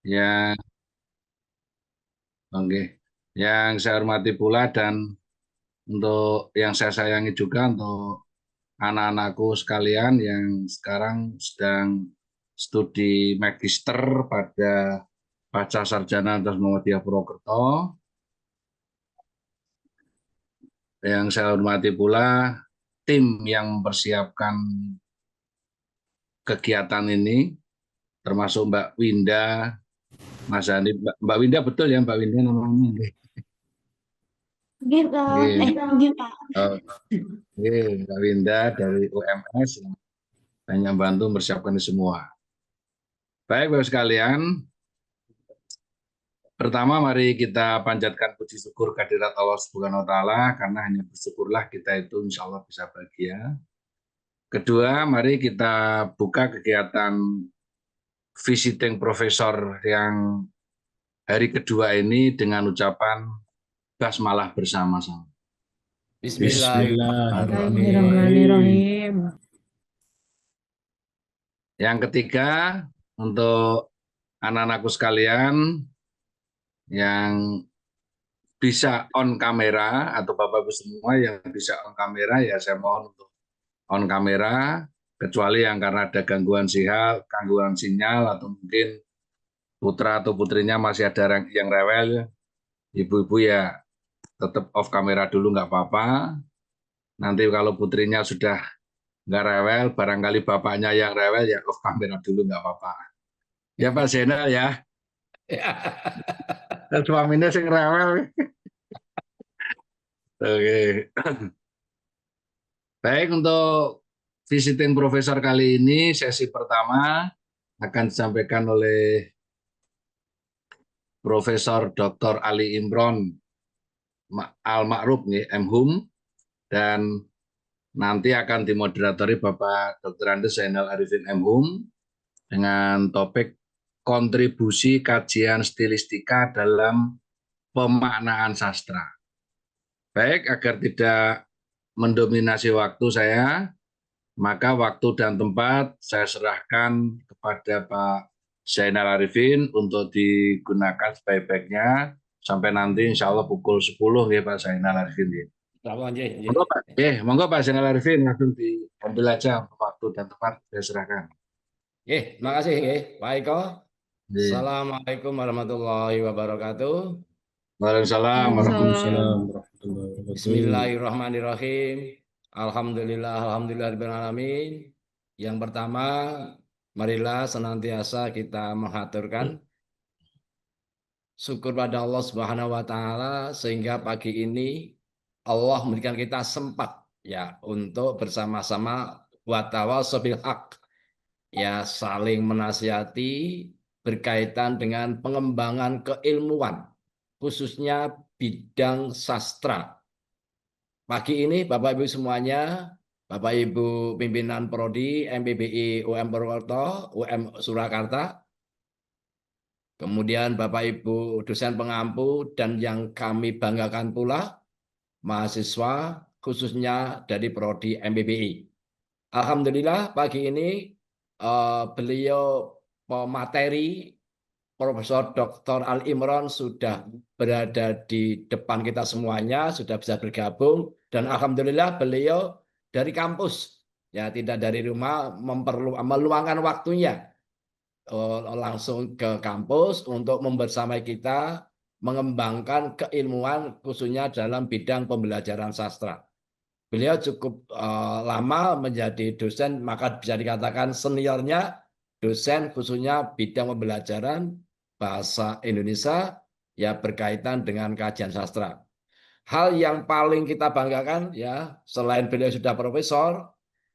Ya, oke. Yang saya hormati pula dan untuk yang saya sayangi juga untuk anak-anakku sekalian yang sekarang sedang studi magister pada Pasca Sarjana Atas Muhammadiyah Purwokerto. Yang saya hormati pula tim yang mempersiapkan kegiatan ini, termasuk Mbak Winda, Mas Andi. Mbak Winda betul ya, Mbak Winda namanya? Gitu. Oke. Gitu, Pak. Oke, Mbak Winda dari UMS yang banyak bantu mempersiapkan ini semua. Baik, Bapak sekalian, pertama mari kita panjatkan puji syukur kehadirat Allah Subhanahu wa taala karena hanya bersyukurlah kita itu insya Allah bisa bahagia. Kedua, mari kita buka kegiatan visiting profesor yang hari kedua ini dengan ucapan basmalah bersama-sama. Bismillahirrahmanirrahim. Bismillahirrahmanirrahim. Bismillahirrahmanirrahim. Yang ketiga, untuk anak-anakku sekalian yang bisa on kamera atau Bapak Ibu semua yang bisa on kamera ya saya mohon untuk on kamera, kecuali yang karena ada gangguan sinyal atau mungkin putra atau putrinya masih ada yang rewel, ibu-ibu ya tetap off kamera dulu nggak apa-apa. Nanti kalau putrinya sudah nggak rewel, barangkali bapaknya yang rewel ya off kamera dulu nggak apa-apa. Ya Pak Zainal ya, suaminya sing rewel. Oke. Baik, untuk visiting profesor kali ini sesi pertama akan disampaikan oleh Profesor Dr. Ali Imron Al-Ma'ruf MHum dan nanti akan dimoderatori Bapak Dr. Andes Zainal Arifin MHum dengan topik kontribusi kajian stilistika dalam pemaknaan sastra. Baik, agar tidak mendominasi waktu saya, maka waktu dan tempat saya serahkan kepada Pak Zainal Arifin untuk digunakan sebaik-baiknya sampai nanti insya Allah pukul 10 ya Pak Zainal Arifin. Monggo Pak, monggo Pak Zainal Arifin langsung diambil aja untuk waktu dan tempat saya serahkan. Terima kasih, Pak Eko. Assalamualaikum warahmatullahi wabarakatuh. Waalaikumsalam warahmatullahi Waalaikumsalam Waalaikumsalam. warahmatullahi wabarakatuh. Bismillahirrahmanirrahim. Alhamdulillahirrahmanirrahim. Yang pertama, marilah senantiasa kita mengaturkan syukur pada Allah Subhanahu wa taala sehingga pagi ini Allah memberikan kita sempat ya untuk bersama-sama watawasau bil haq ya saling menasihati berkaitan dengan pengembangan keilmuan khususnya bidang sastra. Pagi ini Bapak Ibu semuanya, Bapak Ibu pimpinan Prodi MPBI UM Purwokerto, UM Surakarta, kemudian Bapak Ibu dosen pengampu dan yang kami banggakan pula mahasiswa khususnya dari Prodi MPBI. Alhamdulillah pagi ini beliau pemateri Profesor Dr. Al Imron sudah berada di depan kita semuanya, sudah bisa bergabung dan alhamdulillah beliau dari kampus ya tidak dari rumah meluangkan waktunya langsung ke kampus untuk membersamai kita mengembangkan keilmuan khususnya dalam bidang pembelajaran sastra. Beliau cukup lama menjadi dosen, maka bisa dikatakan seniornya dosen khususnya bidang pembelajaran bahasa Indonesia ya berkaitan dengan kajian sastra. Hal yang paling kita banggakan ya selain beliau sudah profesor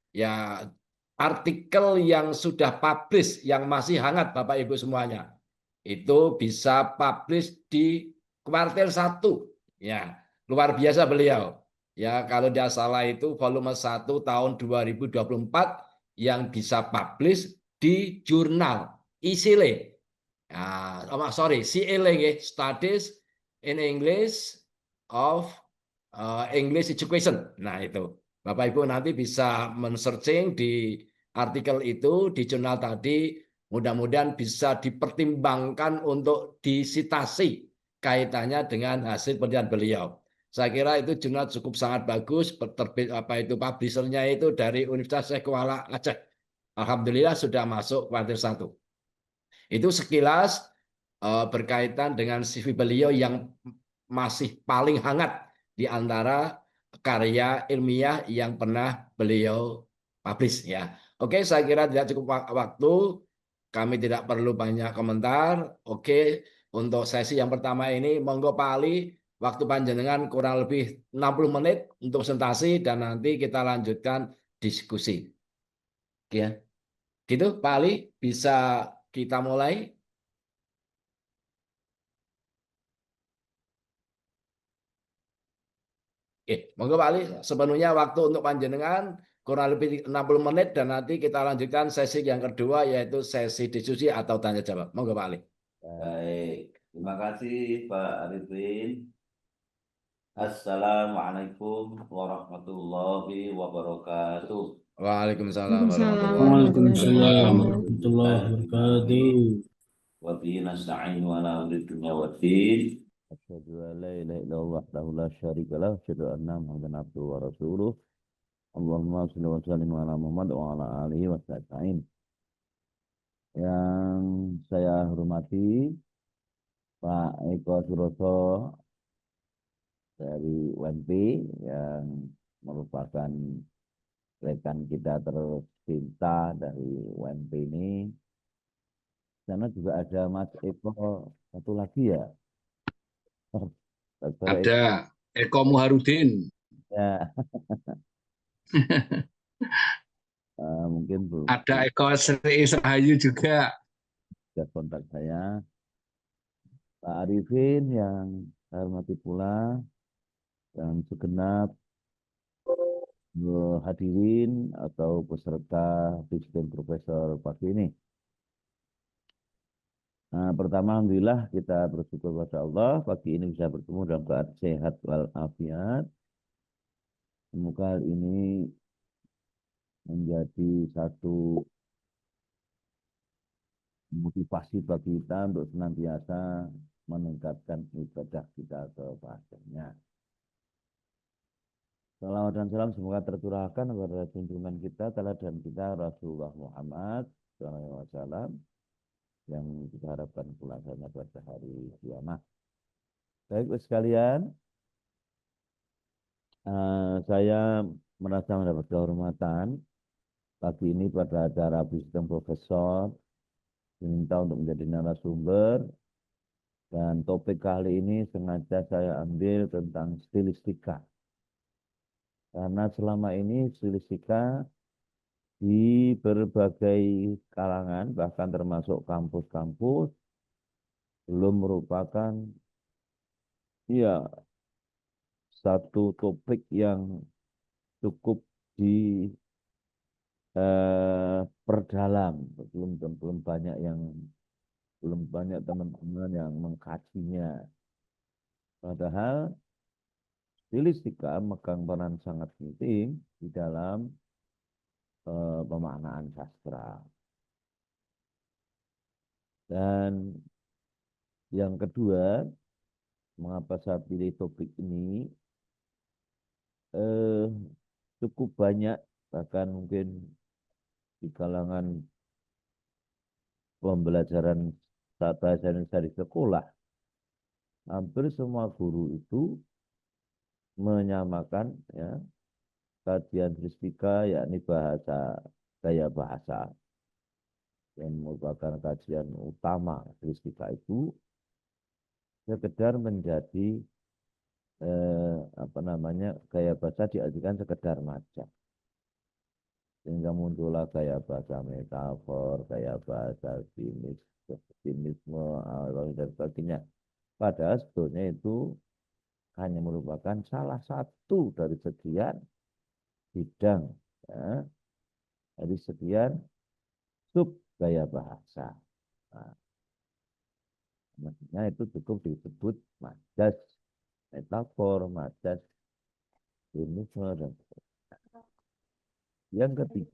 ya artikel yang sudah publish yang masih hangat Bapak Ibu semuanya itu bisa publish di kuartil 1 ya luar biasa beliau ya kalau tidak salah itu volume 1 tahun 2024 yang bisa publish di jurnal ISILE CILE Studies in English of English Education. Nah itu Bapak Ibu nanti bisa men-searching di artikel itu di jurnal tadi mudah-mudahan bisa dipertimbangkan untuk disitasi kaitannya dengan hasil penelitian beliau. Saya kira itu jurnal cukup sangat bagus, terbit publishernya itu dari Universitas Syekh Kuala Aceh. Alhamdulillah sudah masuk kuartil 1. Itu sekilas berkaitan dengan CV beliau yang masih paling hangat di antara karya ilmiah yang pernah beliau publish ya. Oke, saya kira tidak cukup waktu. Kami tidak perlu banyak komentar. Oke, untuk sesi yang pertama ini monggo Pak Ali, waktu panjenengan kurang lebih 60 menit untuk presentasi dan nanti kita lanjutkan diskusi. Ya. Gitu Pak Ali, bisa kita mulai? Monggo Pak Ali, sepenuhnya waktu untuk panjenengan kurang lebih 60 menit dan nanti kita lanjutkan sesi yang kedua yaitu sesi diskusi atau tanya jawab. Monggo Pak Ali. Baik, terima kasih Pak Arifin. Assalamualaikum warahmatullahi wabarakatuh. Waalaikumsalam Waalaikumsalam warahmatullahi wabarakatuh. Wa bihi nasta'in wa ala amri dunya waddin. Asyhadu an la ilaha illallah wahdahu la syarika lah, asyhadu anna Muhammadan abduhu wa rasuluh. Allahumma shalli wa sallim ala Muhammad wa ala alihi wa sallam. Yang saya hormati Pak Eko Suroso dari UNP yang merupakan rekan kita tercinta dari UNP ini. Sana juga ada Mas Eko satu lagi ya. Ada Eko Muharudin. Ya. Mungkin belum. Ada Eko Sri Rahayu juga. Ada kontak saya. Pak Arifin yang saya hormati pula dan segenap hadirin atau peserta visiting profesor pagi ini. Nah, pertama alhamdulillah kita bersyukur kepada Allah pagi ini bisa bertemu dalam keadaan sehat walafiat. Semoga hal ini menjadi satu motivasi bagi kita untuk senantiasa meningkatkan ibadah kita kepadanya. Salawat dan salam semoga tercurahkan kepada junjungan kita, teladan kita Rasulullah Muhammad SAW yang kita harapkan pulangnya pada hari kiamat. Baik sekalian, saya merasa mendapat kehormatan pagi ini pada acara visiting profesor diminta untuk menjadi narasumber dan topik kali ini sengaja saya ambil tentang stilistika. Karena selama ini stilistika di berbagai kalangan, bahkan termasuk kampus-kampus, belum merupakan ya satu topik yang cukup perdalam. Belum banyak teman-teman yang mengkajinya. Padahal stilistika megang peran sangat penting di dalam pemaknaan sastra. Dan yang kedua, mengapa saya pilih topik ini, cukup banyak, bahkan mungkin di kalangan pembelajaran bahasa Indonesia di sekolah, hampir semua guru itu menyamakan ya kajian stilistika yakni gaya bahasa yang merupakan kajian utama stilistika itu sekedar menjadi gaya bahasa diartikan sekedar macam, sehingga muncullah gaya bahasa metafor, gaya bahasa sinisme dan sebagainya. Padahal sebetulnya itu hanya merupakan salah satu dari sekian bidang, ya, dari sekian sub gaya bahasa. Nah, maksudnya itu cukup disebut majas, metafor, majas, sinisme, dan yang ketiga,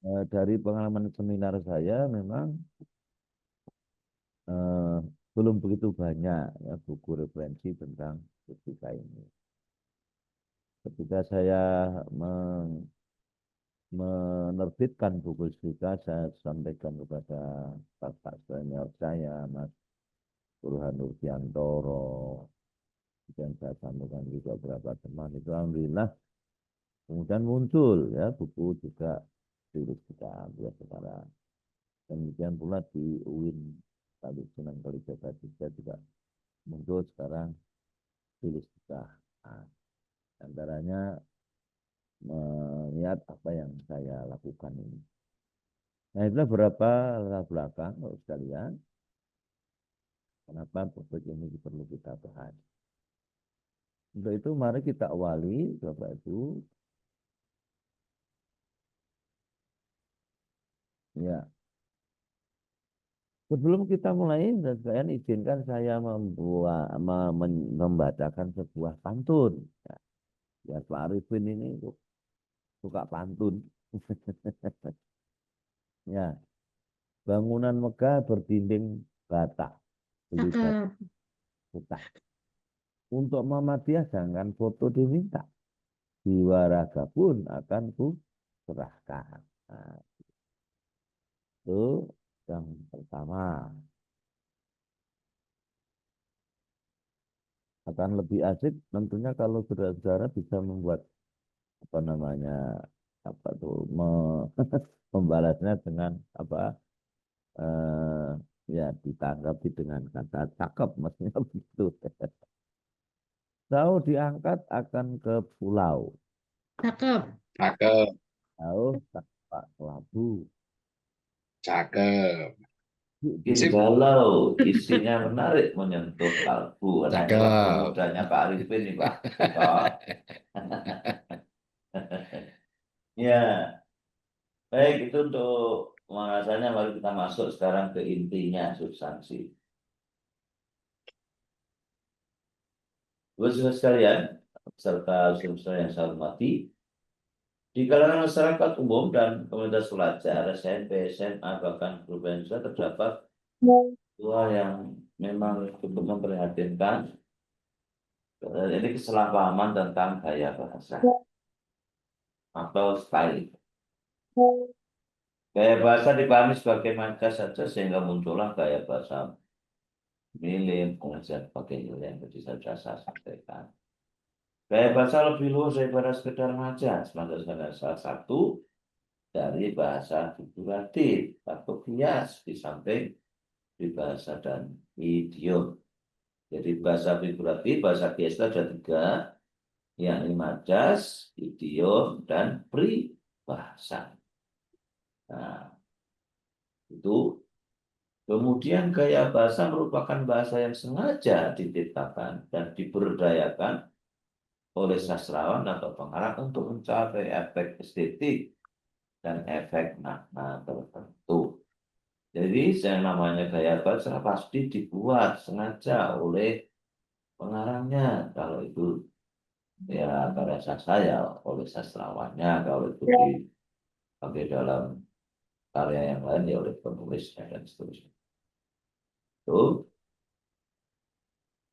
Dari pengalaman seminar saya memang belum begitu banyak ya, buku referensi tentang etika ini. Ketika saya menerbitkan buku etika, saya sampaikan kepada kakak senior saya, Mas Burhan Nurfiantoro, dan saya sampaikan juga beberapa teman itu, alhamdulillah kemudian muncul ya buku juga tulis kita ambil sekarang. Demikian pula di UIN tadi Sunan Kalijaga juga muncul sekarang tulis kita. Nah, antaranya melihat apa yang saya lakukan ini. Nah, itulah beberapa latar belakang sekalian. Kenapa topik ini perlu kita bahas. Untuk itu mari kita awali Bapak Ibu. Ya. Sebelum kita mulai, sekalian izinkan saya membacakan sebuah pantun. Ya, Pak Arifin ini suka pantun. Ya, bangunan megah berdinding bata. Bukan. Untuk Muhammadiyah jangan foto diminta. Jiwa raga pun akan ku serahkan. Nah, itu yang pertama. Akan lebih asik tentunya kalau saudara-saudara bisa membuat apa namanya apa tuh membalasnya dengan apa ya ditanggapi dengan kata cakep maksudnya begitu. Tahu diangkat akan ke pulau. Cakep. Cakep, Tahu tak labu. cakep. Sip. Kalau isinya menarik menyentuh kalbu. Nah, ini waktu Cakep. mudanya Pak Arifin nih Pak. Toh. Ya, baik itu untuk pembahasannya. Mari kita masuk sekarang ke intinya substansi. Saudara sekalian, serta saudara yang saya hormati, di kalangan masyarakat umum dan komunitas pelajar SMP, SMA, bahkan guru Indonesia terdapat dua yang memang cukup memprihatinkan. Ini kesalahpahaman tentang gaya bahasa atau style. Gaya bahasa dipahami sebagai majas saja sehingga muncullah gaya bahasa milim, kemudian sebagainya yang tadi saja saya sampaikan. Gaya bahasa lebih luas daripada sekedar majas, sebagai salah satu dari bahasa figuratif atau kias di samping di bahasa dan idiom. Jadi bahasa figuratif, bahasa kias itu ada tiga, yakni majas, idiom, dan peribahasa. Nah, itu kemudian gaya bahasa merupakan bahasa yang sengaja diciptakan dan diberdayakan oleh sastrawan atau pengarang untuk mencapai efek estetik dan efek makna tertentu. Jadi yang namanya gaya bahasa pasti dibuat sengaja oleh pengarangnya. Kalau itu ya karya saya oleh sastrawannya, kalau itu dipakai dalam karya yang lain ya oleh penulisnya dan seterusnya. Tuh.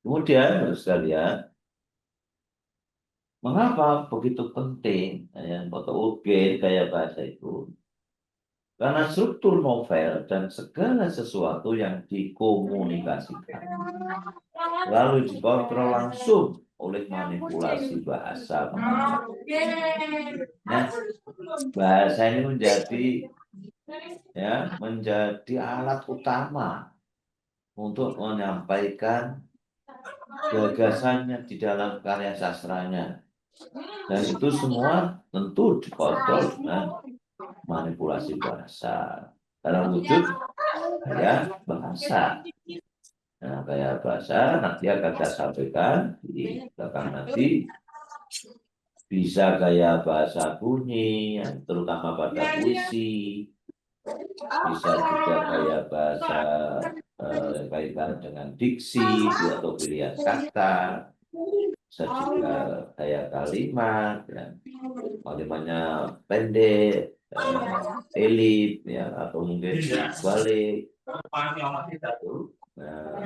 Kemudian sekalian, mengapa begitu penting yang fotogen gaya bahasa itu? Karena struktur novel dan segala sesuatu yang dikomunikasikan lalu dikontrol langsung oleh manipulasi bahasa pengarang. Nah, bahasa ini menjadi alat utama untuk menyampaikan gagasannya di dalam karya sastranya. Dan itu semua tentu dikontrol dengan manipulasi bahasa dalam wujud gaya bahasa. Nah, gaya bahasa nanti akan saya sampaikan di belakang nanti. Bisa gaya bahasa bunyi, terutama pada puisi. Bisa juga gaya bahasa kaitan dengan diksi atau pilihan kata. Bisa juga gaya kalimat, kalimatnya pendek, elip ya, atau mungkin balik. Nah,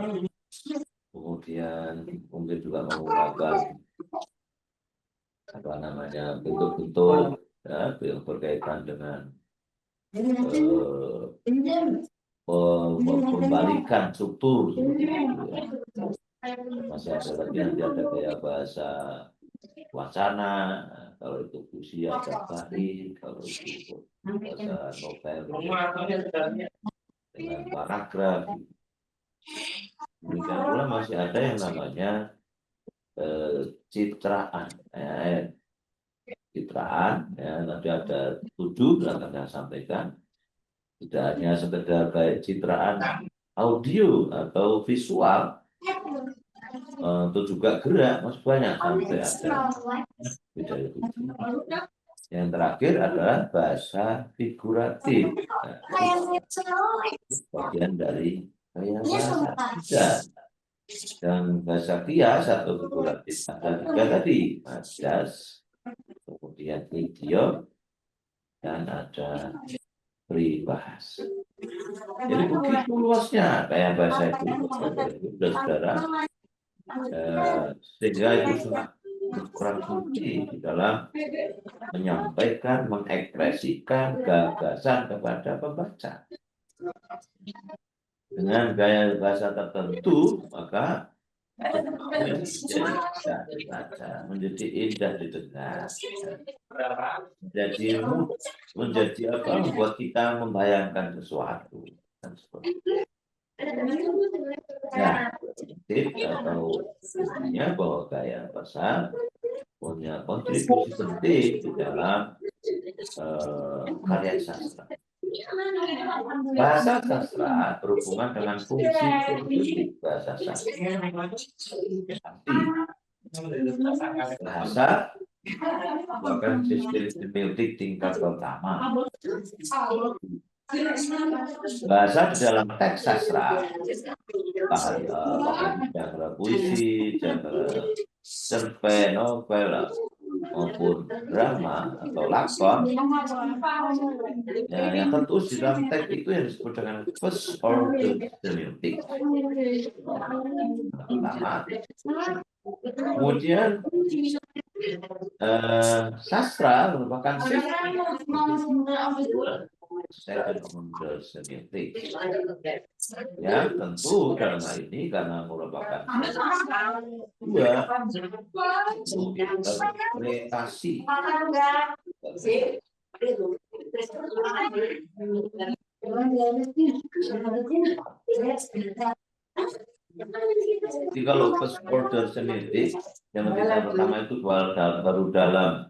kemudian mungkin juga menggunakan apa namanya bentuk-bentuk ya, yang berkaitan dengan pembalikan struktur seperti itu ya. Masih ada lagi nanti ada kayak bahasa wacana, kalau itu puisi ada balik, kalau itu bahasa novel dengan paragraf. Demikian pula masih ada yang namanya citraan. Citraan, ya, nanti ada 7 yang akan saya sampaikan. Tidak hanya sekedar kayak citraan audio atau visual, itu juga gerak, masih banyak sampai ada tidak itu. Yang terakhir adalah bahasa figuratif, bagian dari gaya bahasa. Dan bahasa kias atau figuratif ada 3 tadi, majas, kemudian idiom, dan ada peribahasa. Jadi begitu luasnya kayak bahasa itu, saudara, sehingga itu sangat kurang suci di dalam menyampaikan, mengekspresikan gagasan kepada pembaca. Dengan gaya bahasa tertentu, maka menjadi indah didengar, menjadi apa, membuat kita membayangkan sesuatu. Nah, tips atau intinya bahwa gaya bahasa punya kontribusi penting di dalam karya sastra. Bahasa sastra berhubungan dengan fungsi politik bahasa sastra. Bahasa merupakan sistem semiotik tingkat pertama. Bahasa di dalam teks sastra, genre puisi, genre cerpen, novel, maupun drama atau lakon, ya, yang tentu di dalam teks itu yang disebut dengan first order semiotik. Pertama, kemudian sastra merupakan second order semiotik. Ya, tentu dalam hal ini karena merupakan dua interpretasi. Jadi kalau first order semiotik, yang kita pertama itu baru dalam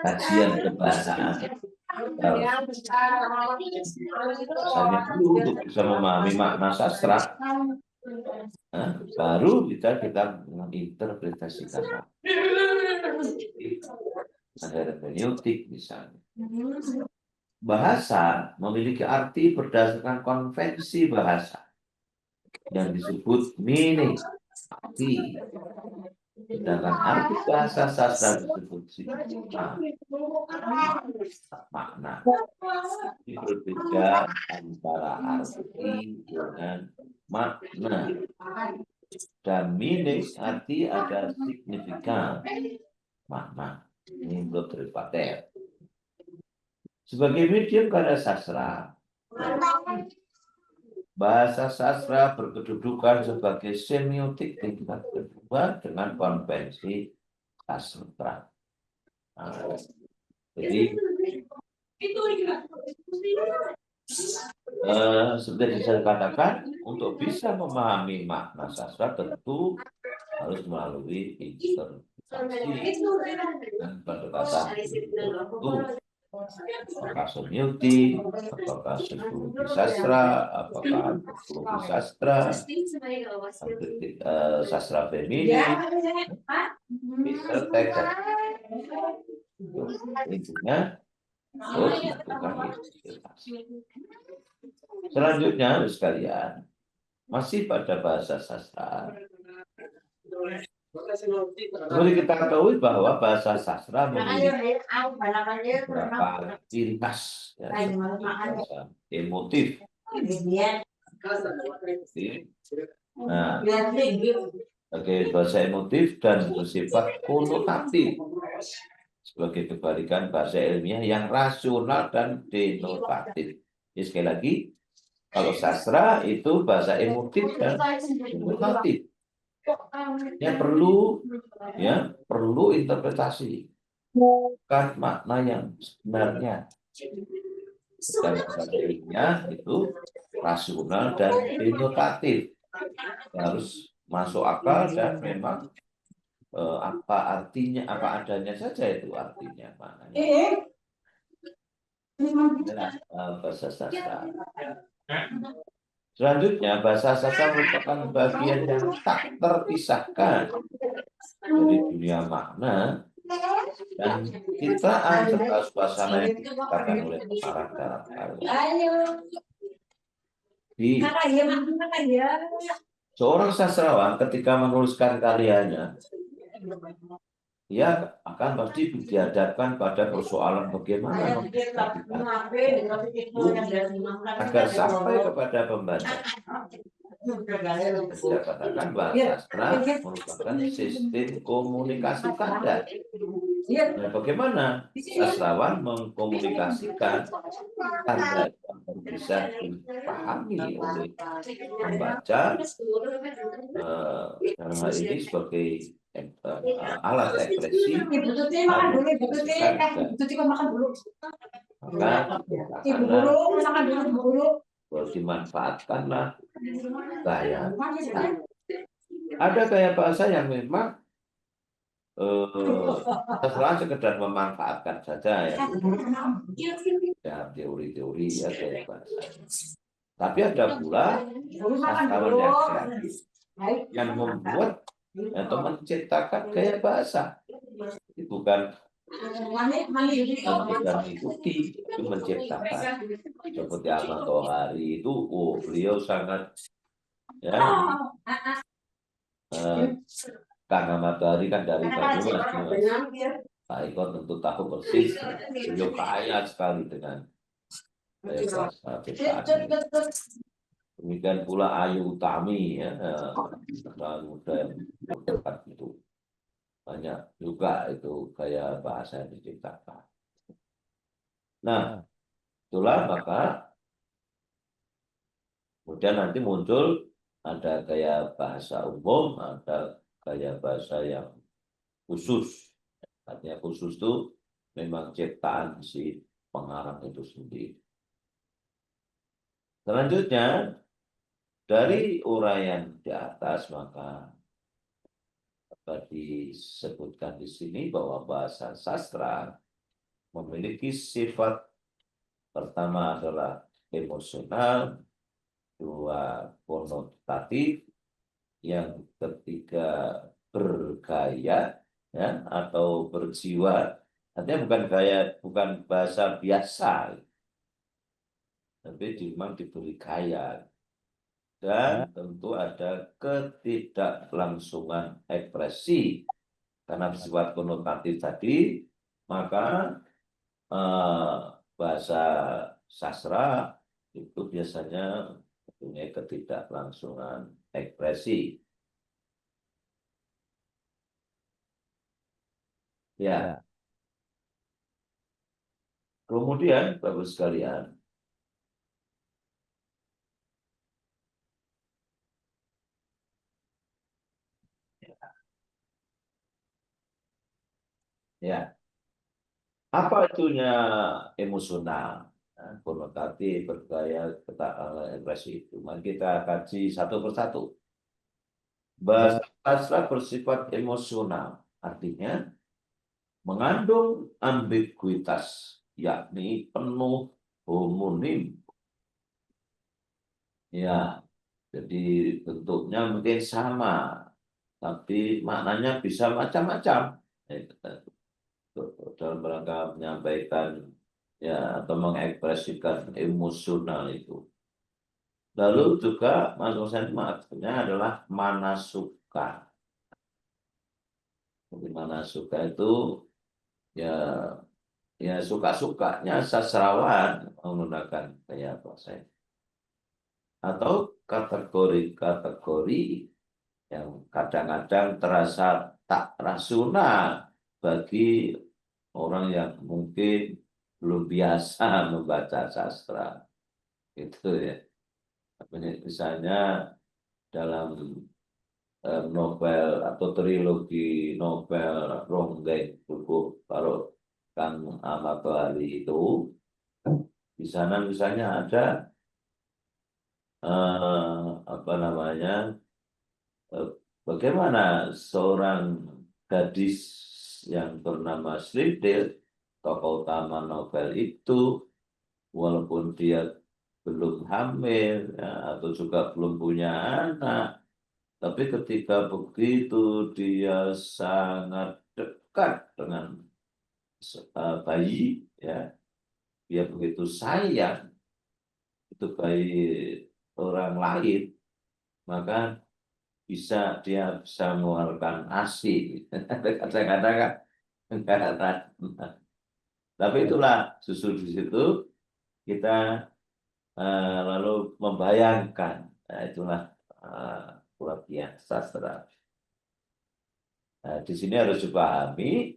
kajian kebahasaan. Rasanya dulu untuk bisa memahami makna sastra, baru kita menginterpretasikan ada hermeneutik misalnya. Bahasa memiliki arti berdasarkan konvensi bahasa yang disebut meaning, arti. Sedangkan arti bahasa sastra disebut signifikan, makna. Ini berbeda antara arti dengan makna. Dan meaning arti ada signifikan, makna. Ini menurut Tripater. Sebagai medium karya sastra, bahasa sastra berkedudukan sebagai semiotik tingkat kedua dengan konvensi sastra. Jadi seperti saya katakan, untuk bisa memahami makna sastra tentu harus melalui interpretasi dan pendekatan tertentu. Apakah semiotik, apakah psikologi sastra, apakah antropologi sastra, sastra feminin, bisa teks. Intinya harus melakukan interpretasi. Selanjutnya, sekalian, masih pada bahasa sastra, Seperti kita ketahui bahwa bahasa sastra memiliki beberapa ciri khas, ya, bahasa emotif. Nah, sebagai bahasa emotif dan bersifat konotatif sebagai kebalikan bahasa ilmiah yang rasional dan denotatif. Jadi sekali lagi, kalau sastra itu bahasa emotif dan denotatif. Perlu interpretasi, bukan makna yang sebenarnya. Dan bahasa ilmiah itu rasional dan denotatif, harus masuk akal dan memang apa artinya, apa adanya saja itu artinya, maknanya. Bahasa sastra. Selanjutnya, bahasa sastra merupakan bagian yang tak terpisahkan dari dunia makna dan citraan serta suasana yang diciptakan oleh pengarang dalam karya. Seorang sastrawan ketika menuliskan karyanya, dia akan pasti dihadapkan pada persoalan bagaimana agar sampai kepada pembaca. Saya katakan bahwa sastra merupakan sistem komunikasi tanda. Nah, bagaimana sastrawan mengkomunikasikan tanda yang bisa dipahami oleh pembaca, dalam hal ini sebagai alat ekspresi, maka dimanfaatkanlah gaya. Ada gaya bahasa yang memang setelah sekedar memanfaatkan saja, ya teori-teori, ya gaya bahasa. Tapi ada pula sastrawan yang kreatif yang membuat atau menciptakan gaya bahasa. Itu bukan mengikuti, itu menciptakan. Seperti Ahmad Tohari itu, beliau sangat, ya, Kang Ahmad Tohari kan dari Banyumas, Pak Iko tentu tahu persis, beliau kaya sekali dengan gaya bahasa ciptaan. Demikian pula Ayu Utami, ya, muda yang berdekat itu. Banyak juga itu gaya bahasa yang diciptakan. Nah, itulah maka kemudian nanti muncul ada gaya bahasa umum, ada gaya bahasa yang khusus. Artinya khusus itu memang ciptaan si pengarang itu sendiri. Selanjutnya, dari uraian di atas maka disebutkan di sini bahwa bahasa sastra memiliki sifat pertama adalah emosional, dua konotatif, yang ketiga bergaya, ya, atau berjiwa. Artinya bukan gaya, bukan bahasa biasa, tapi memang diberi gaya. Dan tentu ada ketidaklangsungan ekspresi. Karena bersifat konotatif tadi, maka bahasa sastra itu biasanya mempunyai ketidaklangsungan ekspresi. Ya. Kemudian, Bapak sekalian, ya, apa itunya emosional, konotatif, bergaya, ekspresi itu? Mari kita kaji satu persatu. Bahasa sastra bersifat emosional, artinya mengandung ambiguitas, yakni penuh homonim. Ya, jadi bentuknya mungkin sama, tapi maknanya bisa macam-macam. Dalam rangka menyampaikan, ya, atau mengekspresikan emosional itu. Lalu juga maksudnya adalah manasuka. Bagaimana suka itu ya ya suka-sukanya sastrawan menggunakan gaya bahasa atau kategori-kategori yang kadang-kadang terasa tak rasional bagi orang yang mungkin belum biasa membaca sastra gitu ya. Misalnya dalam novel atau trilogi novel Ronggeng buku kalau Kang Ahmad Tohari itu di sana misalnya ada apa namanya bagaimana seorang gadis yang bernama Slipdale, tokoh utama novel itu, walaupun dia belum hamil ya, atau juga belum punya anak, tapi ketika begitu dia sangat dekat dengan bayi, ya, dia begitu sayang itu bayi orang lain, maka dia bisa mengeluarkan ASI. Kadang-kadang kan tapi itulah justru di situ kita lalu membayangkan, itulah kelebihan sastra. Di sini harus dipahami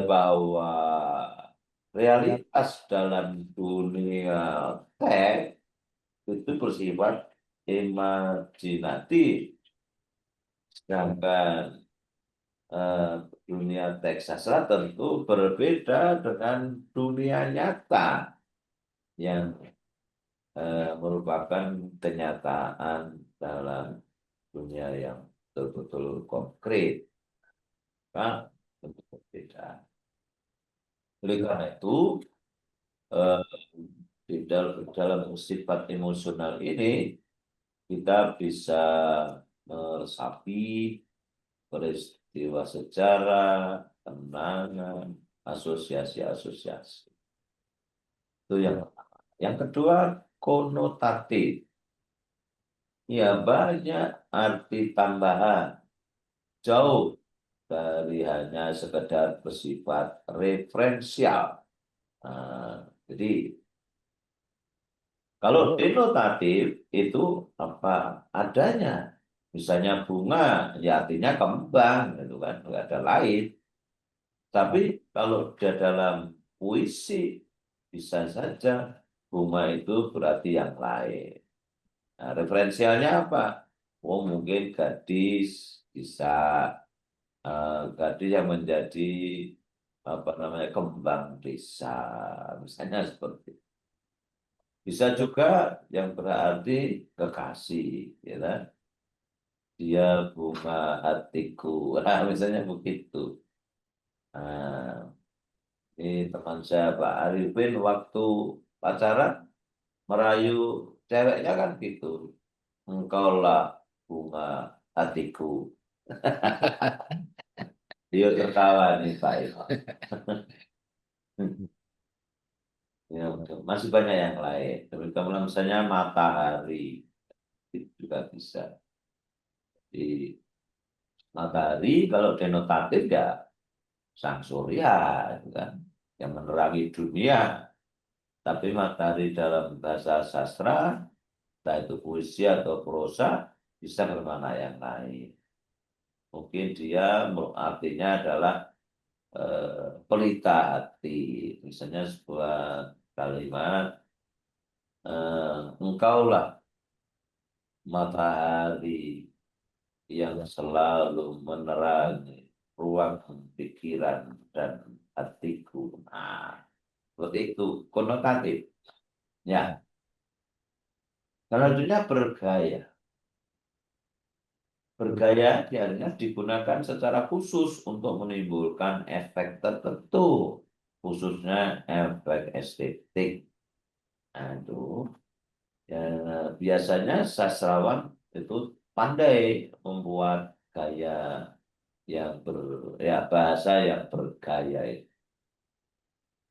bahwa realitas dalam dunia teks itu bersifat imajinatif, sedangkan dunia teks sastra tentu berbeda dengan dunia nyata yang merupakan kenyataan dalam dunia yang betul-betul konkret. Maka tentu berbeda. Oleh karena itu, di dalam sifat emosional ini kita bisa meresapi peristiwa sejarah, kenangan, asosiasi-asosiasi. Itu yang pertama. Yang kedua, konotatif. Ya, banyak arti tambahan. Jauh dari hanya sekedar bersifat referensial. Jadi kalau denotatif itu apa adanya. Misalnya bunga, ya artinya kembang, gitu kan, nggak ada lain. Tapi kalau di dalam puisi bisa saja bunga itu berarti yang lain. Nah, referensialnya apa? Oh, mungkin gadis bisa gadis yang menjadi apa namanya kembang desa, misalnya seperti itu. Bisa juga yang berarti kekasih, ya kan? Dia bunga hatiku, nah, misalnya begitu. Nah, ini teman saya Pak Arifin waktu pacaran merayu ceweknya kan gitu. Engkaulah bunga hatiku. Dia tertawa nih Pak. Ya, masih banyak yang lain. Tapi kalau misalnya matahari itu juga bisa. Di matahari kalau denotatif ya sang surya, gitu kan, yang menerangi dunia. Tapi matahari dalam bahasa sastra, entah itu puisi atau prosa, bisa bermakna yang lain. Mungkin dia artinya adalah pelita hati. Misalnya sebuah kalimat, engkaulah matahari yang selalu menerangi ruang pikiran dan hatiku. Nah, seperti itu konotatif. Ya, selanjutnya bergaya. Bergaya biasanya digunakan secara khusus untuk menimbulkan efek tertentu, khususnya efek estetik. Nah, itu ya, biasanya sastrawan itu pandai membuat gaya yang bahasa yang bergaya itu.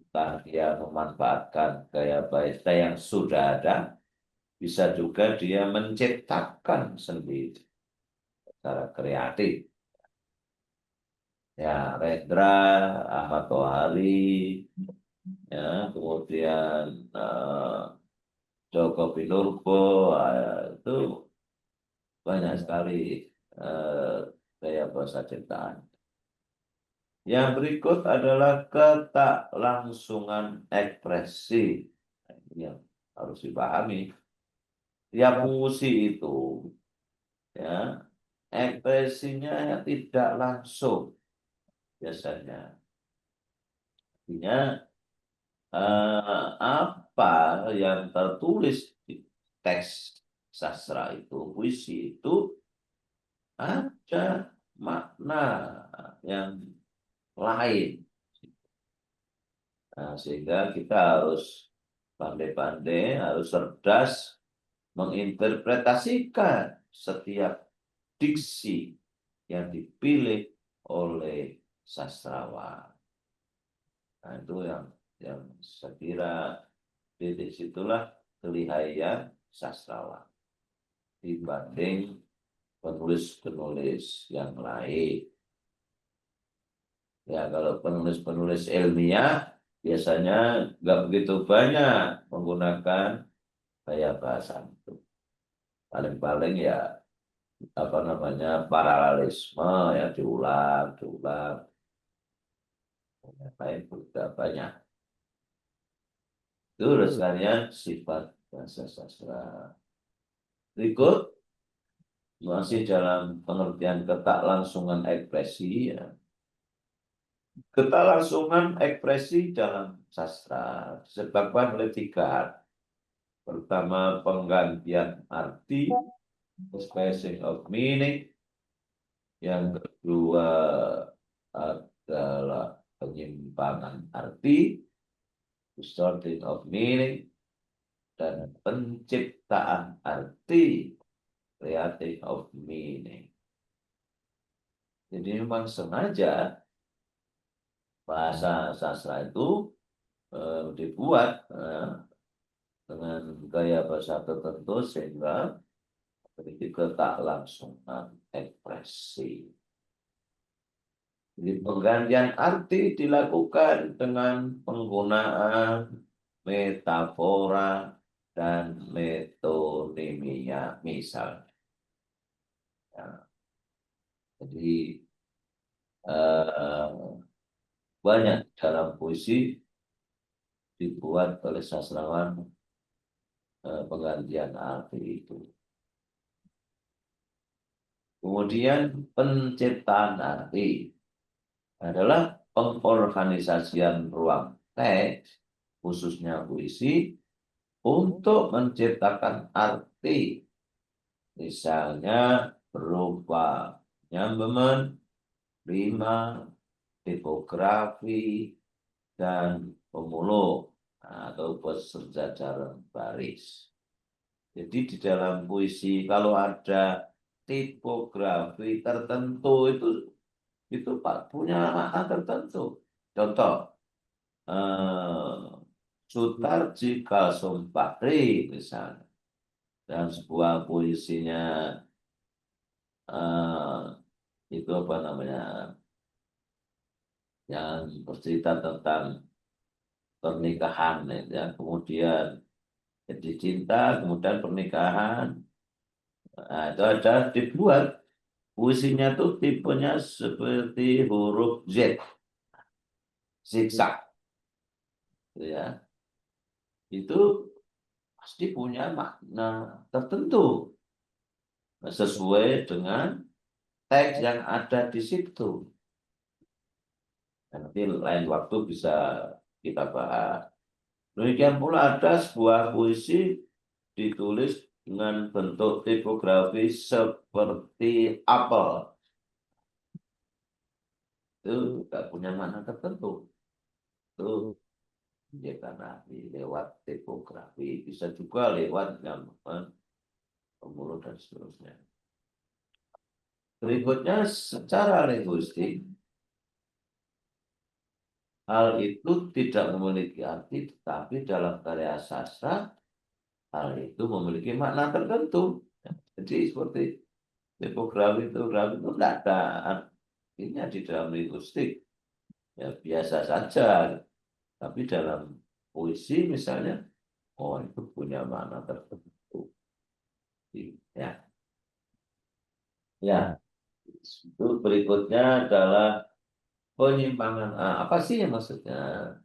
Entah dia memanfaatkan gaya bahasa yang sudah ada, bisa juga dia menciptakan sendiri secara kreatif. Ya, Rendra, Ahmad Tohari, ya, kemudian Joko Pinurbo, itu banyak sekali gaya bahasa ciptaan. Yang berikut adalah ketaklangsungan ekspresi. Nah, ini yang harus dipahami. Ya, puisi itu, ya, ekspresinya tidak langsung biasanya. Artinya apa yang tertulis di teks sastra itu, puisi itu ada makna yang lain. Nah, sehingga kita harus pandai-pandai, harus cerdas menginterpretasikan setiap diksi yang dipilih oleh sastrawan. Nah, itu yang saya kira di situlah kelihayan sastrawan dibanding penulis-penulis yang lain. Ya, kalau penulis-penulis ilmiah biasanya nggak begitu banyak menggunakan gaya bahasa itu. Paling-paling ya apa namanya paralelisme, ya diulang. Yang lain juga banyak. Itu sekalian sifat bahasa sastra. Berikut masih dalam pengertian ketaklangsungan ekspresi, ya. Ketaklangsungan ekspresi dalam sastra disebabkan oleh 3 hal. Pertama, penggantian arti, spacing of meaning. Yang kedua adalah penyimpangan arti, distorting of meaning. Dan penciptaan arti, creating of meaning. Jadi memang sengaja bahasa sastra itu dibuat dengan gaya bahasa tertentu sehingga memiliki ketaklangsungan ekspresi. Jadi penggantian arti dilakukan dengan penggunaan metafora dan metonimia misalnya. Ya. Jadi banyak dalam puisi dibuat oleh sastrawan penggantian arti itu. Kemudian penciptaan arti adalah pengorganisasian ruang teks, khususnya puisi, untuk menciptakan arti. Misalnya berupa nyambeman, rima, tipografi, dan pemulung atau persejajaran baris. Jadi di dalam puisi kalau ada tipografi tertentu itu Pak punya makna tertentu. Contoh, Sutarji Kalsumpahri misalnya, dan sebuah puisinya itu apa namanya, yang bercerita tentang pernikahan, ya, kemudian jadi cinta, kemudian pernikahan. Nah, itu ada dibuat puisinya tuh tipenya seperti huruf Z, zigzag, ya. Itu pasti punya makna tertentu sesuai dengan teks yang ada di situ. Nanti lain waktu bisa kita bahas. Demikian pula ada sebuah puisi ditulis dengan bentuk tipografi seperti apel. Itu tidak punya makna tertentu. Itu ya karena lewat tipografi, bisa juga lewat gambar, pemulung dan seterusnya. Berikutnya secara linguistik, hal itu tidak memiliki arti, tetapi dalam karya sastra hal itu memiliki makna tertentu. Jadi seperti tipografi itu tidak ada artinya di dalam linguistik ya biasa saja, tapi dalam puisi misalnya, oh itu punya makna tertentu. Ya, ya. Itu berikutnya adalah penyimpangan. Apa sih yang maksudnya?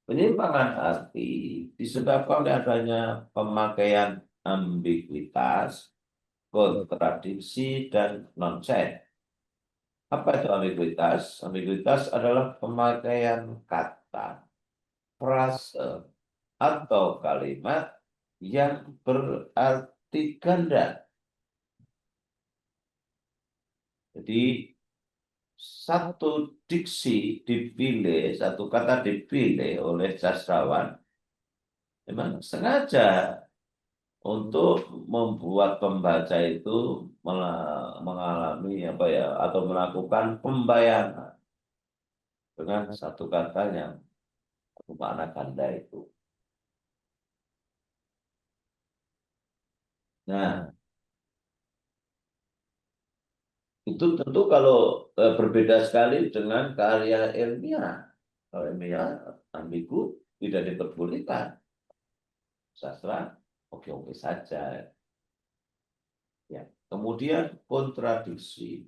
Penyimpangan arti disebabkan oleh adanya pemakaian ambiguitas, kontradiksi, dan nonsens. Apa itu ambiguitas? Ambiguitas adalah pemakaian kata, frase, atau kalimat yang berarti ganda. Jadi satu diksi dipilih, satu kata dipilih oleh sastrawan, memang sengaja untuk membuat pembaca itu mengalami apa ya, atau melakukan pembayaran dengan satu kata yang bermakna ganda itu. Nah, itu tentu kalau berbeda sekali dengan karya ilmiah. Kalau ilmiah ambigu tidak diperbolehkan. Sastra oke-oke saja. Ya. Kemudian kontradiksi.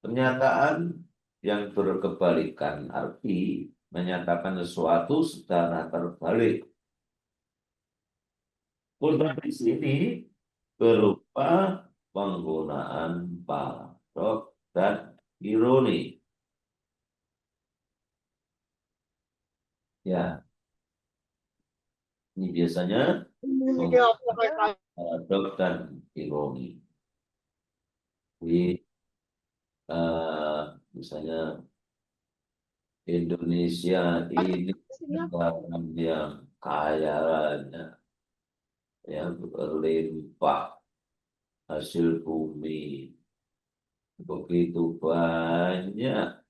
Pernyataan yang berkebalikan arti menyatakan sesuatu secara terbalik. Kontradiksi ini berupa penggunaan paradoks dan ironi. Ya, ini biasanya paradoks dan ironi. Jadi, misalnya Indonesia ini negara yang kaya raya, yang berlimpah hasil bumi, begitu banyak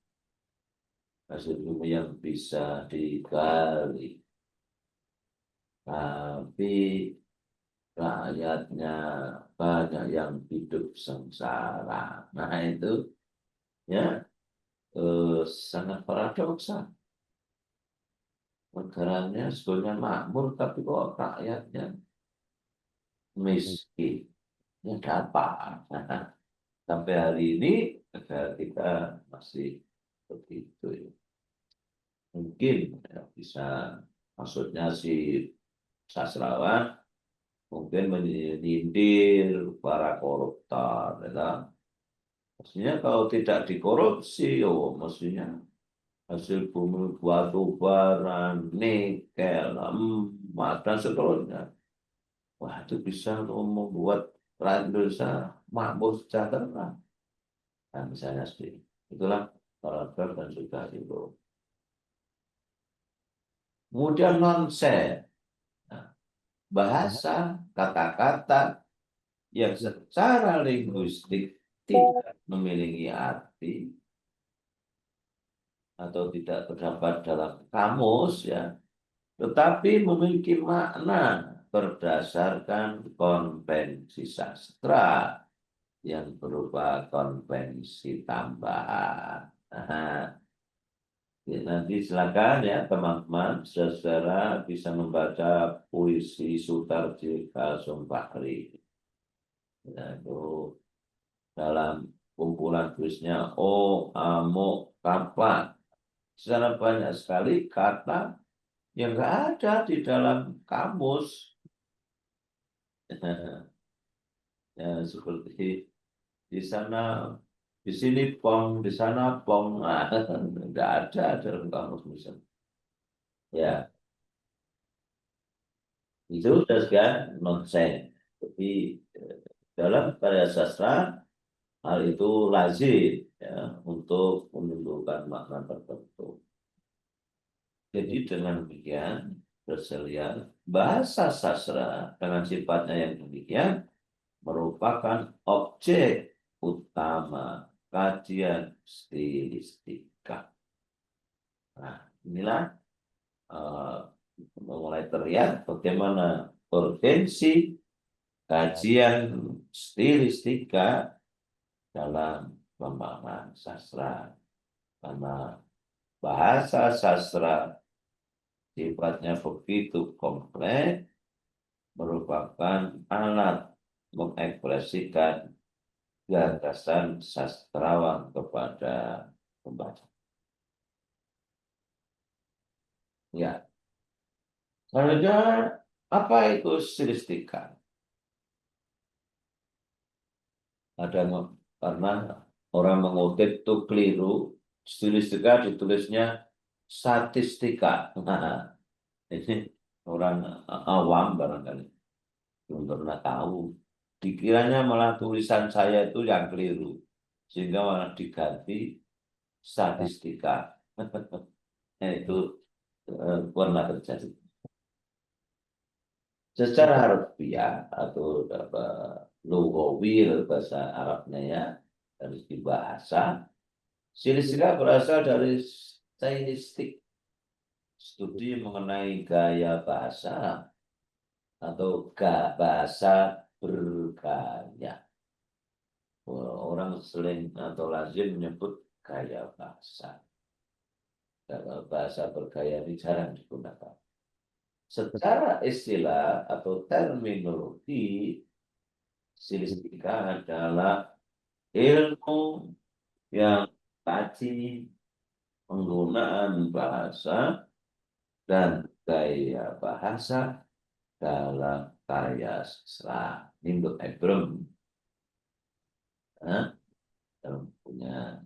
hasil bumi yang bisa digali, tapi rakyatnya banyak yang hidup sengsara. Nah itu ya sangat paradoksa. Negaranya sebetulnya makmur, tapi kok rakyatnya miskin. Ya dapat. Sampai hari ini negara kita masih begitu ya. Mungkin ya, bisa, maksudnya si sastrawan mungkin menyindir para koruptor, ya. Maksudnya kalau tidak dikorupsi, oh maksudnya hasil bumi batu bara, nikel, emas dan seterusnya, wah itu bisa membuat rakyat Indonesia makmur sejahtera. Nah, misalnya seperti itulah paragraf dan juga itu. Kemudian nonsens. Nah, bahasa, kata-kata yang secara linguistik tidak memiliki arti atau tidak terdapat dalam kamus ya, tetapi memiliki makna berdasarkan konvensi sastra yang berupa konvensi tambahan. Nah, ya, nanti silakan ya teman-teman, saudara bisa membaca puisi Sutarji Kasumfahri. Nah, itu dalam kumpulan tulisnya O Amo Kapan. Secara banyak sekali kata yang nggak ada di dalam kamus. Ya, seperti di sana, di sini pong, di sana pong, nggak ada dalam kamus misalnya. Ya, itu sudah kan nonsens. Tapi dalam karya sastra hal itu lazim ya, untuk menunjukkan makna tertentu. Jadi dengan demikian berselian bahasa sastra dengan sifatnya yang demikian merupakan objek utama kajian stilistika. Nah, inilah mulai terlihat bagaimana urgensi kajian stilistika dalam pemahaman sastra. Karena bahasa sastra sifatnya begitu kompleks, merupakan alat mengekspresikan gagasan sastrawan kepada pembaca. Ya, selanjutnya apa itu stilistika? Karena orang mengutip itu keliru, stilistika ditulisnya statistika. Nah, ini orang awam barangkali belum pernah tahu. Dikiranya malah tulisan saya itu yang keliru, sehingga malah diganti statistika. Nah, itu pernah terjadi. Secara harfiah atau lugawi bahasa Arabnya ya, dari segi bahasa, stilistika berasal dari stylistik, studi mengenai gaya bahasa atau bahasa bergaya. Orang sering atau lazim menyebut gaya bahasa. Kalau bahasa bergaya ini jarang digunakan. Secara istilah atau terminologi, stilistika adalah ilmu yang kaji penggunaan bahasa dan gaya bahasa dalam karya sastra. Ini untuk Ebram. Punya.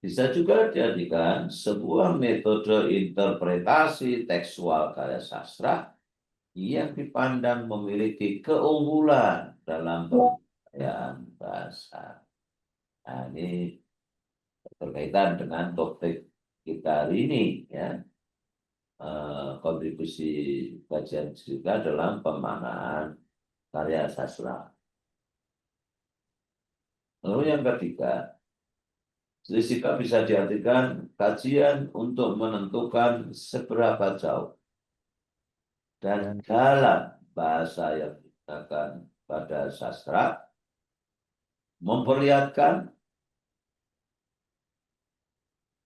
Bisa juga dijadikan sebuah metode interpretasi tekstual karya sastra yang dipandang memiliki keunggulan dalam penggunaan bahasa. Nah, ini berkaitan dengan topik kita hari ini, ya. Kontribusi kajian juga dalam pemahaman karya sastra. Lalu yang ketiga, stilistika bisa diartikan kajian untuk menentukan seberapa jauh dan dalam bahasa yang digunakan pada sastra memperlihatkan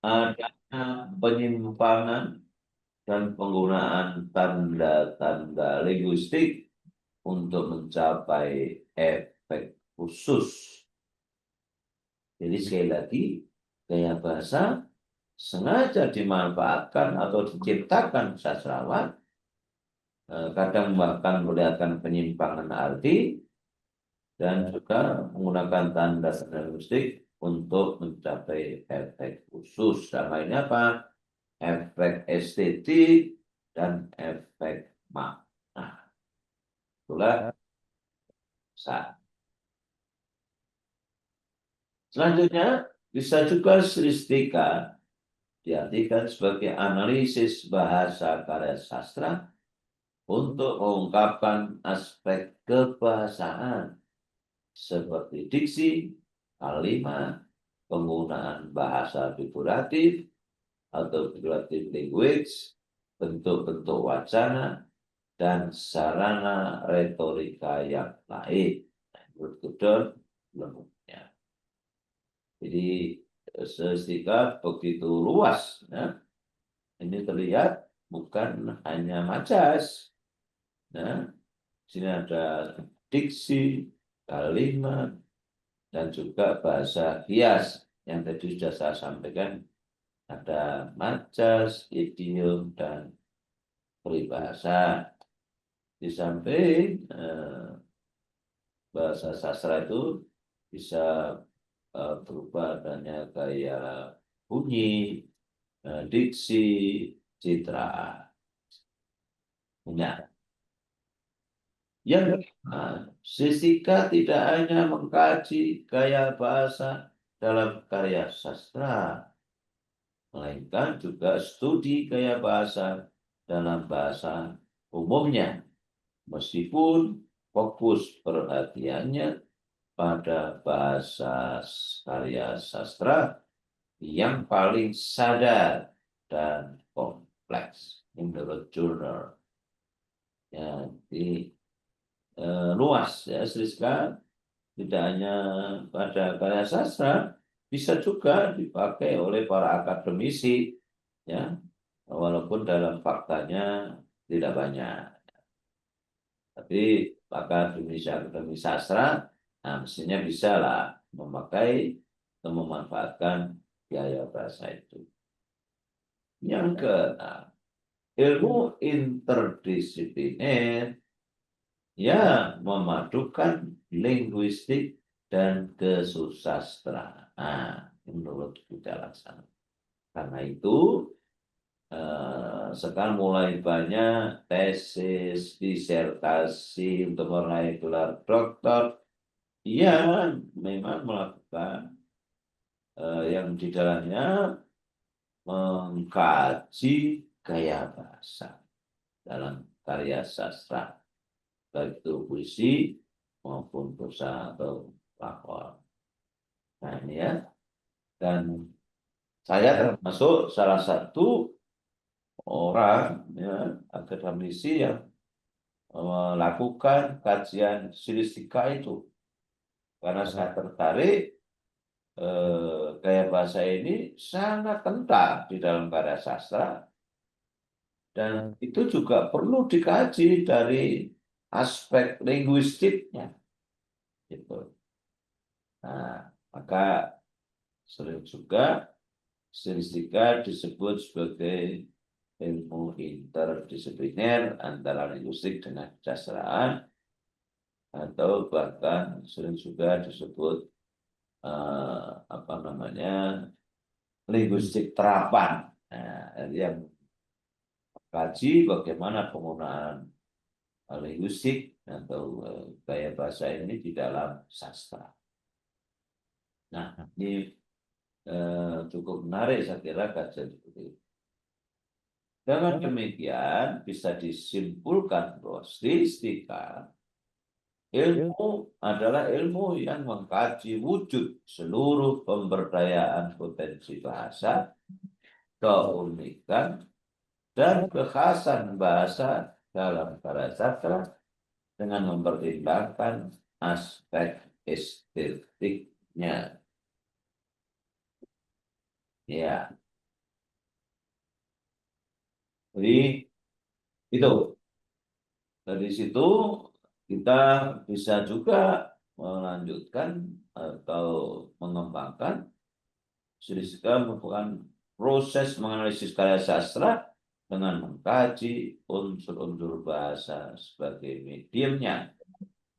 adanya penyimpangan dan penggunaan tanda-tanda linguistik untuk mencapai efek khusus. Jadi sekali lagi, gaya bahasa sengaja dimanfaatkan atau diciptakan sastrawan, kadang bahkan melihatkan penyimpangan arti, dan juga menggunakan tanda-tanda linguistik untuk mencapai efek khusus. Dalam ini apa? Efek estetik dan efek makna. Itulah saat. Selanjutnya, bisa juga stilistika diartikan sebagai analisis bahasa karya sastra untuk mengungkapkan aspek kebahasaan seperti diksi, kalimat, penggunaan bahasa figuratif atau figurative language, bentuk-bentuk wacana, dan sarana retorika yang lain. Menurut Gordon, belum. Jadi stilistika begitu luas, ya. Ini terlihat bukan hanya majas. Nah, sini ada diksi, kalimat, dan juga bahasa hias yang tadi sudah saya sampaikan. Ada majas, idiom, dan peribahasa. Di samping bahasa sastra itu bisa berubah adanya gaya bunyi, diksi, citra. Nah, yang kedua, stilistika tidak hanya mengkaji gaya bahasa dalam karya sastra, melainkan juga studi gaya bahasa dalam bahasa umumnya, meskipun fokus perhatiannya pada bahasa karya sastra yang paling sadar dan kompleks menurut jurnal. Ya, luas ya, stilistika tidak hanya pada karya sastra, bisa juga dipakai oleh para akademisi, ya, walaupun dalam faktanya tidak banyak. Tapi akademisi sastra, nah, mestinya bisa lah memakai atau memanfaatkan gaya bahasa itu. Yang keenam, ilmu interdisipliner yang memadukan linguistik dan kesusastraan. Nah, menurut Buddha Laksana. Karena itu, sekarang mulai banyak tesis, disertasi untuk meraih gelar doktor yang memang melakukan yang di dalamnya mengkaji gaya bahasa dalam karya sastra, baik itu puisi maupun prosa atau lakon. Nah ini ya, dan saya termasuk salah satu orang, ya, akademisi yang melakukan kajian stilistika itu, karena saya tertarik gaya bahasa ini sangat kental di dalam karya sastra, dan itu juga perlu dikaji dari aspek linguistiknya, gitu. Nah, maka sering juga stilistika disebut sebagai ilmu interdisipliner antara linguistik dengan kesastraan, atau bahkan sering juga disebut linguistik terapan. Nah, yang kaji bagaimana penggunaan linguistik atau gaya bahasa ini di dalam sastra. Nah, ini cukup menarik saya kira kajian seperti itu. Dengan demikian bisa disimpulkan bahwa stilistika ilmu adalah ilmu yang mengkaji wujud seluruh pemberdayaan potensi bahasa, keunikan dan kekhasan bahasa dalam karya sastra dengan mempertimbangkan aspek estetiknya. Ya, jadi itu dari situ kita bisa juga melanjutkan atau mengembangkan stilistika merupakan proses menganalisis karya sastra dengan mengkaji unsur-unsur bahasa sebagai mediumnya,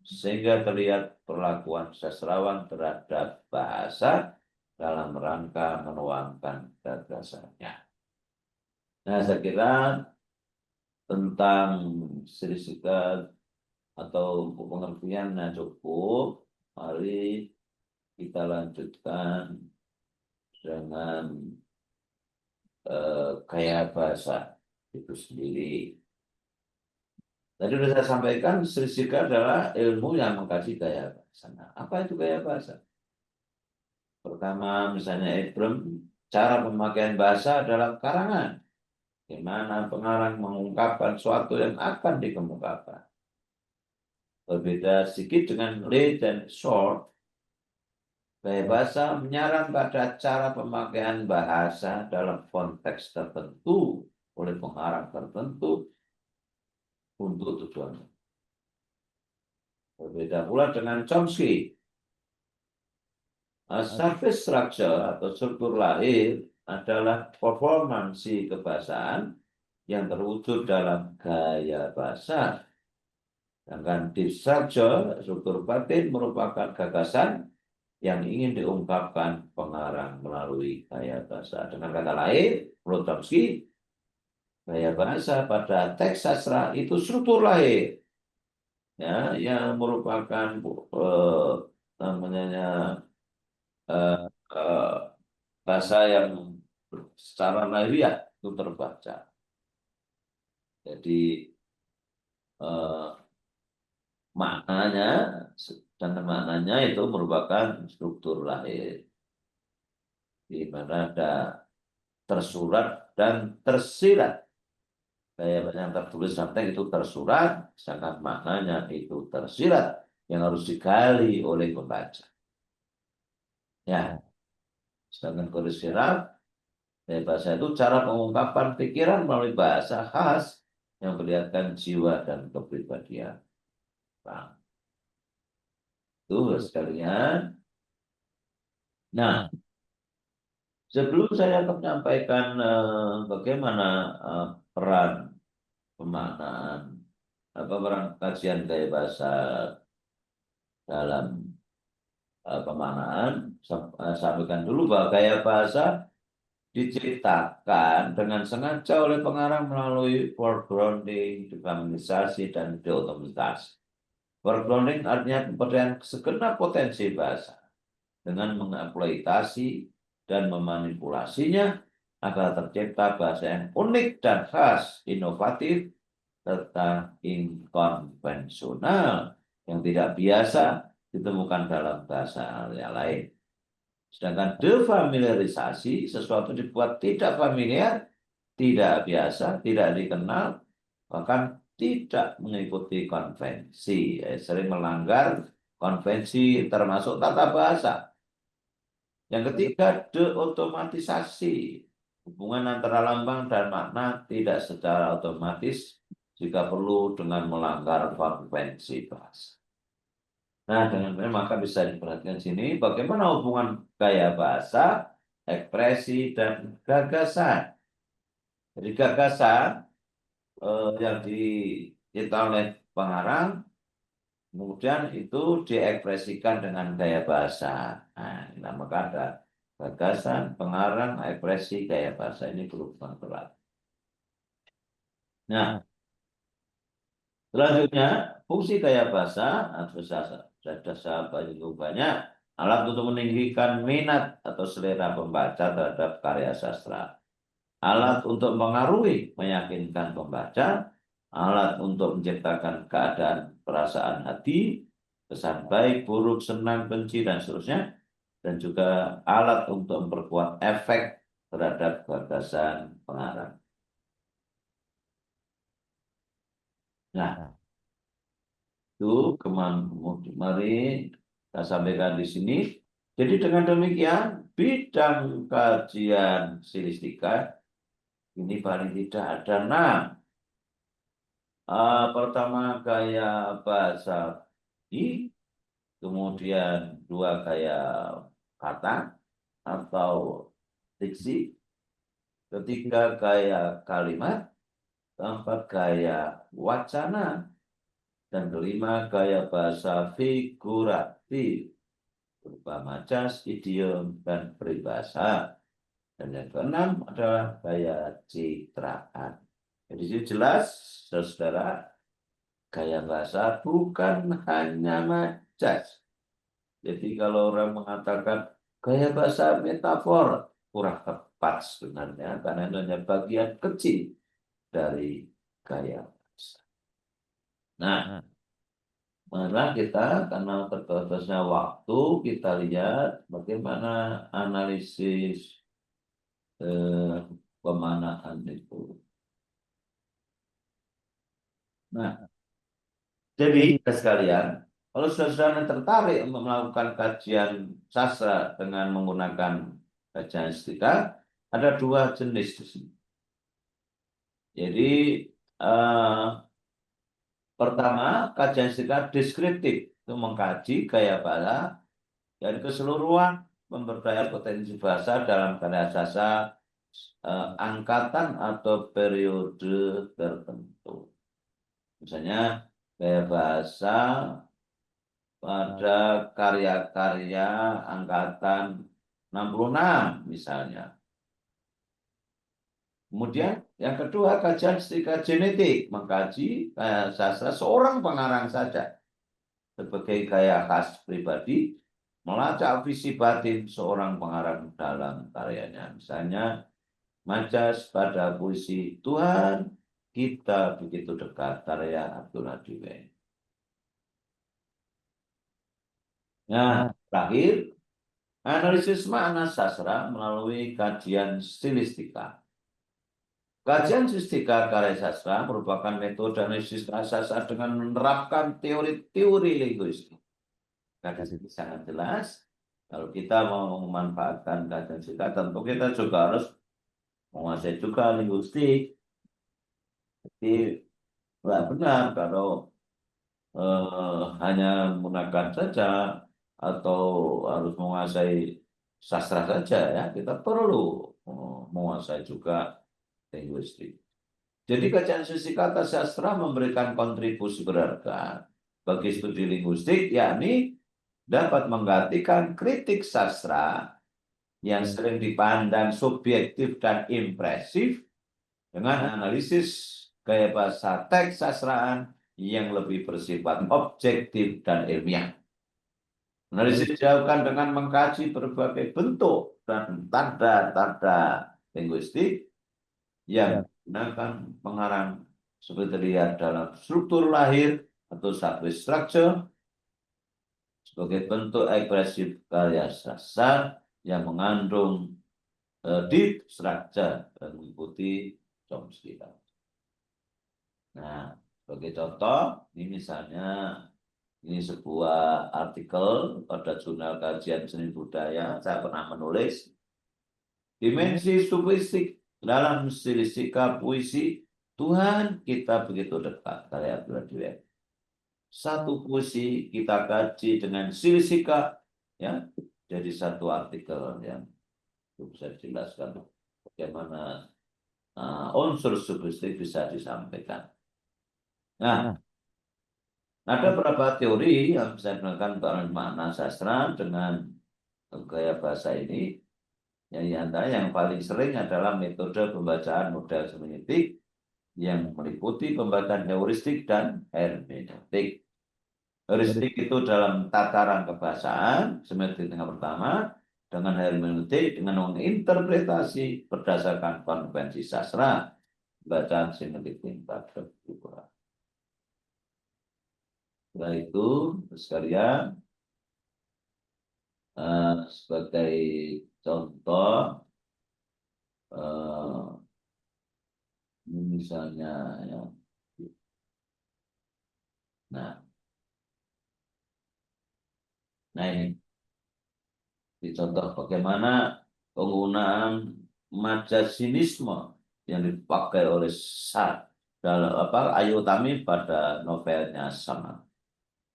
sehingga terlihat perlakuan sastrawan terhadap bahasa dalam rangka menuangkan gagasannya. Nah, saya kira tentang stilistika atau pengertiannya cukup. Mari kita lanjutkan dengan gaya bahasa itu sendiri. Tadi sudah saya sampaikan, stilistika adalah ilmu yang mengkaji gaya bahasa. Nah, apa itu gaya bahasa? Pertama, misalnya Abram, cara pemakaian bahasa dalam karangan, di mana pengarang mengungkapkan sesuatu yang akan dikemukakan. Berbeda sedikit dengan Lee dan Short, gaya bahasa menyerang pada cara pemakaian bahasa dalam konteks tertentu oleh pengarang tertentu untuk tujuan. Berbeda pula dengan Chomsky. Surface structure atau struktur lahir adalah performansi kebahasaan yang terwujud dalam gaya bahasa. Sedangkan deep structure, struktur batin, merupakan gagasan yang ingin diungkapkan pengarang melalui gaya bahasa. Dengan kata lain, menurut Chomsky, gaya bahasa pada teks sastra itu struktur lahir, ya, yang merupakan bahasa yang secara lahiriah itu terbaca. Jadi maknanya itu merupakan struktur lahir, di mana ada tersurat dan tersirat. Gaya yang tertulis dalam teks itu tersurat, sedangkan maknanya itu tersirat yang harus digali oleh pembaca. Ya, sedangkan kode sirab dari bahasa itu cara pengungkapan pikiran melalui bahasa khas yang melihatkan jiwa dan kepribadian. Nah, itu sekalian. Nah, sebelum saya akan menyampaikan bagaimana peran pemaknaan peran kajian gaya bahasa dalam pemaknaan, sampaikan dulu bahwa gaya bahasa diciptakan dengan sengaja oleh pengarang melalui foregrounding, defamilisasi, dan deotomisasi. Foregrounding artinya pemberdayaan segenap potensi bahasa dengan mengeksploitasi dan memanipulasinya agar tercipta bahasa yang unik dan khas, inovatif, serta inkonvensional yang tidak biasa ditemukan dalam bahasa yang lain. Sedangkan defamiliarisasi, sesuatu dibuat tidak familiar, tidak biasa, tidak dikenal, bahkan tidak mengikuti konvensi, sering melanggar konvensi termasuk tata bahasa. Yang ketiga, deotomatisasi. Hubungan antara lambang dan makna tidak secara otomatis jika perlu dengan melanggar konvensi bahasa. Nah, dengan benar maka bisa diperhatikan sini bagaimana hubungan gaya bahasa, ekspresi, dan gagasan. Jadi gagasan yang dicipta oleh pengarang, kemudian itu diekspresikan dengan gaya bahasa. Nah, maka ada gagasan, pengarang, ekspresi, gaya bahasa ini berhubungan erat. Nah, selanjutnya fungsi gaya bahasa ada banyak alat untuk meninggikan minat atau selera pembaca terhadap karya sastra, alat untuk mengaruhi, meyakinkan pembaca, alat untuk menciptakan keadaan perasaan hati, kesan baik, buruk, senang, benci, dan seterusnya, dan juga alat untuk memperkuat efek terhadap gagasan pengarang. Nah, itu kemarin saya sampaikan di sini. Jadi dengan demikian bidang kajian stilistika ini paling tidak ada 6. Pertama gaya bahasa, kemudian 2 gaya kata atau diksi, ketiga gaya kalimat, keempat gaya wacana, dan kelima gaya bahasa figuratif berupa majas, idiom, dan peribahasa. Dan yang keenam adalah gaya citraan. Jadi ini jelas, saudara, gaya bahasa bukan hanya majas. Jadi kalau orang mengatakan gaya bahasa metafor, kurang tepat sebenarnya, karena itu hanya bagian kecil dari gaya bahasa. Nah, mari kita, karena terbatasnya waktu, kita lihat bagaimana analisis pemaknaan itu. Nah, jadi sekalian, kalau saudara tertarik untuk melakukan kajian sastra dengan menggunakan kajian stilistika, ada 2 jenis di sini. Jadi pertama, kajian stilistika deskriptif, itu mengkaji gaya bahasa dari keseluruhan, memberdaya potensi bahasa dalam karya sastra angkatan atau periode tertentu. Misalnya gaya bahasa pada karya-karya angkatan 66 misalnya. Kemudian yang kedua, kajian stilistika genetik, mengkaji gaya sastra seorang pengarang saja sebagai gaya khas pribadi, melacak visi batin seorang pengarang dalam karyanya. Misalnya majas pada puisi Tuhan Kita Begitu Dekat, karya Abdullah Diwen. Nah, terakhir, analisis makna sastra melalui kajian stilistika. Kajian stilistika karya sastra merupakan metode analisis sastra dengan menerapkan teori-teori linguistik. Hadis ini sangat jelas. Kalau kita mau memanfaatkan kajian tentu kita juga harus menguasai juga linguistik. Jadi nggak benar kalau hanya menggunakan saja atau harus menguasai sastra saja ya. Kita perlu menguasai juga linguistik. Jadi kajian sisi kata sastra memberikan kontribusi berharga bagi studi linguistik, yakni dapat menggantikan kritik sastra yang sering dipandang subjektif dan impresif dengan analisis gaya bahasa teks sastraan yang lebih bersifat objektif dan ilmiah. Analisis dilakukan dengan mengkaji berbagai bentuk dan tanda-tanda linguistik yang menggunakan pengarang seperti terlihat dalam struktur lahir atau subject structure sebagai bentuk ekspresif karya sastra yang mengandung deep structure dan mengikuti Chomsky. Nah, sebagai contoh, ini misalnya ini sebuah artikel pada jurnal kajian seni budaya. Saya pernah menulis dimensi stilistik dalam stilistika puisi Tuhan kita begitu dekat, karya Abdullah. Satu puisi kita kaji dengan stilistika, ya, jadi satu artikel yang bisa dijelaskan bagaimana unsur stilistik bisa disampaikan. Nah, ada beberapa teori yang bisa digunakan makna sastra dengan gaya bahasa ini. Yang paling sering adalah metode pembacaan model semiotik yang meliputi pembacaan heuristik dan hermeneutik. Heuristik itu dalam tataran kebahasaan, semiotik yang pertama, dengan hermeneutik dengan menginterpretasi berdasarkan konvensi sastra, bacaan semiotik tingkat kedua. Setelah itu, sekalian, sebagai contoh, misalnya, ya. Nah ini dicontoh bagaimana penggunaan majasinisme yang dipakai oleh dalam Ayu Utami pada novelnya Sama.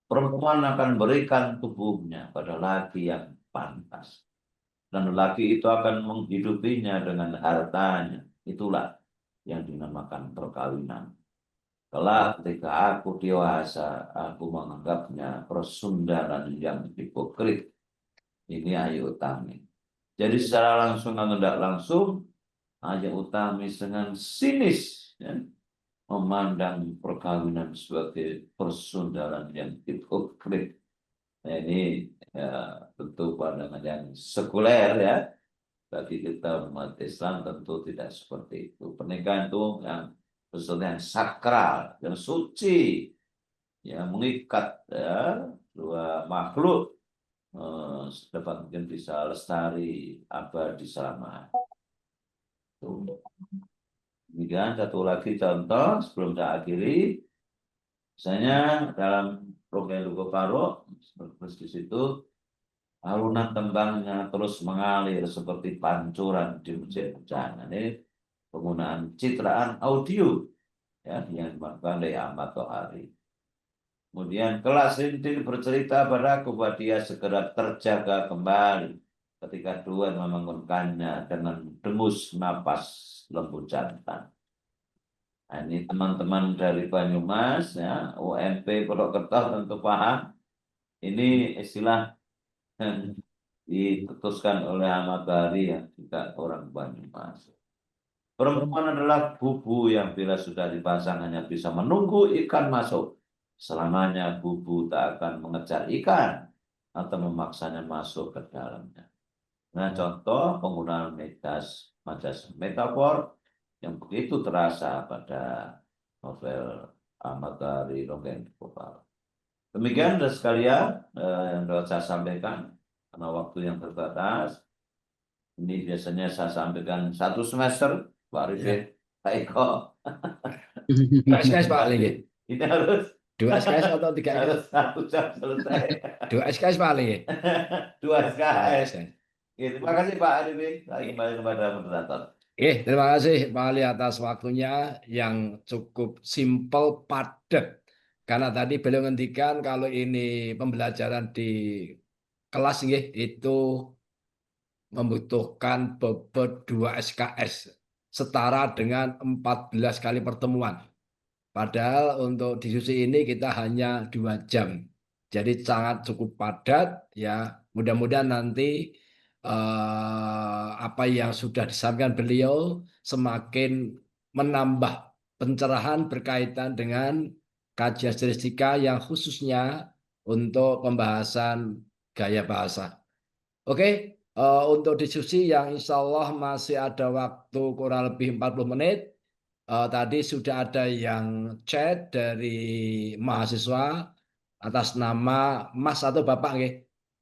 Perempuan akan berikan tubuhnya pada laki yang pantas. Dan laki itu akan menghidupinya dengan hartanya. Itulah yang dinamakan perkawinan. Kelak ketika aku dewasa, aku menganggapnya persundaran yang hipokrit. Ini Ayu Utami. Jadi secara langsung atau tidak langsung, Ayu Utami dengan sinis, ya, memandang perkawinan sebagai persundaran yang hipokrit. Nah, ini ya, tentu pandangan yang sekuler ya. Bagi kita umat Islam tentu tidak seperti itu. Pernikahan itu yang sesuatu yang sakral, yang suci, yang mengikat ya, dua makhluk dapat mungkin bisa lestari abadi selama. Kemudian satu lagi contoh sebelum saya akhiri, misalnya dalam program Lugo Paro, di situ alunan tembangnya terus mengalir seperti pancuran di musim hujan. Ini penggunaan citraan audio ya yang dimaksudkan oleh Ahmad Tohari. Kemudian kelas rintil bercerita padaku bahwa dia segera terjaga kembali ketika Tuhan membangunkannya dengan dengus napas lembu jantan. Nah, ini teman-teman dari Banyumas ya, UMP Purwokerto tentu paham. Ini istilah yang diketuskan oleh Ahmad Bahari yang juga orang Banyumas. Perempuan adalah bubu yang bila sudah dipasang hanya bisa menunggu ikan masuk. Selamanya bubu tak akan mengejar ikan atau memaksanya masuk ke dalamnya. Nah, contoh penggunaan majas metafor yang begitu terasa pada novel Ahmad Bahari Dongeng Kopal. Demikian dan sekalian yang dapat saya sampaikan karena waktu yang terbatas. Ini biasanya saya sampaikan satu semester, Pak Arifin, Pak Eko. Pak lagi. Ini harus 2 SKS atau 3 SKS? Harus 1 jam selesai. 2 SKS Pak Ali. 2 SKS. SKS. Terima kasih Pak Arifin. Lagi kembali kepada moderator. Terima kasih Pak Ali atas waktunya yang cukup simpel, padat. Karena tadi beliau ngendikan kalau ini pembelajaran di kelas itu membutuhkan bobot 2 SKS setara dengan 14 kali pertemuan. Padahal untuk diskusi ini kita hanya 2 jam. Jadi sangat cukup padat ya. Mudah-mudahan nanti apa yang sudah disampaikan beliau semakin menambah pencerahan berkaitan dengan kajian stilistika yang khususnya untuk pembahasan gaya bahasa. Oke, untuk diskusi yang insya Allah masih ada waktu kurang lebih 40 menit. Tadi sudah ada yang chat dari mahasiswa atas nama Mas atau Bapak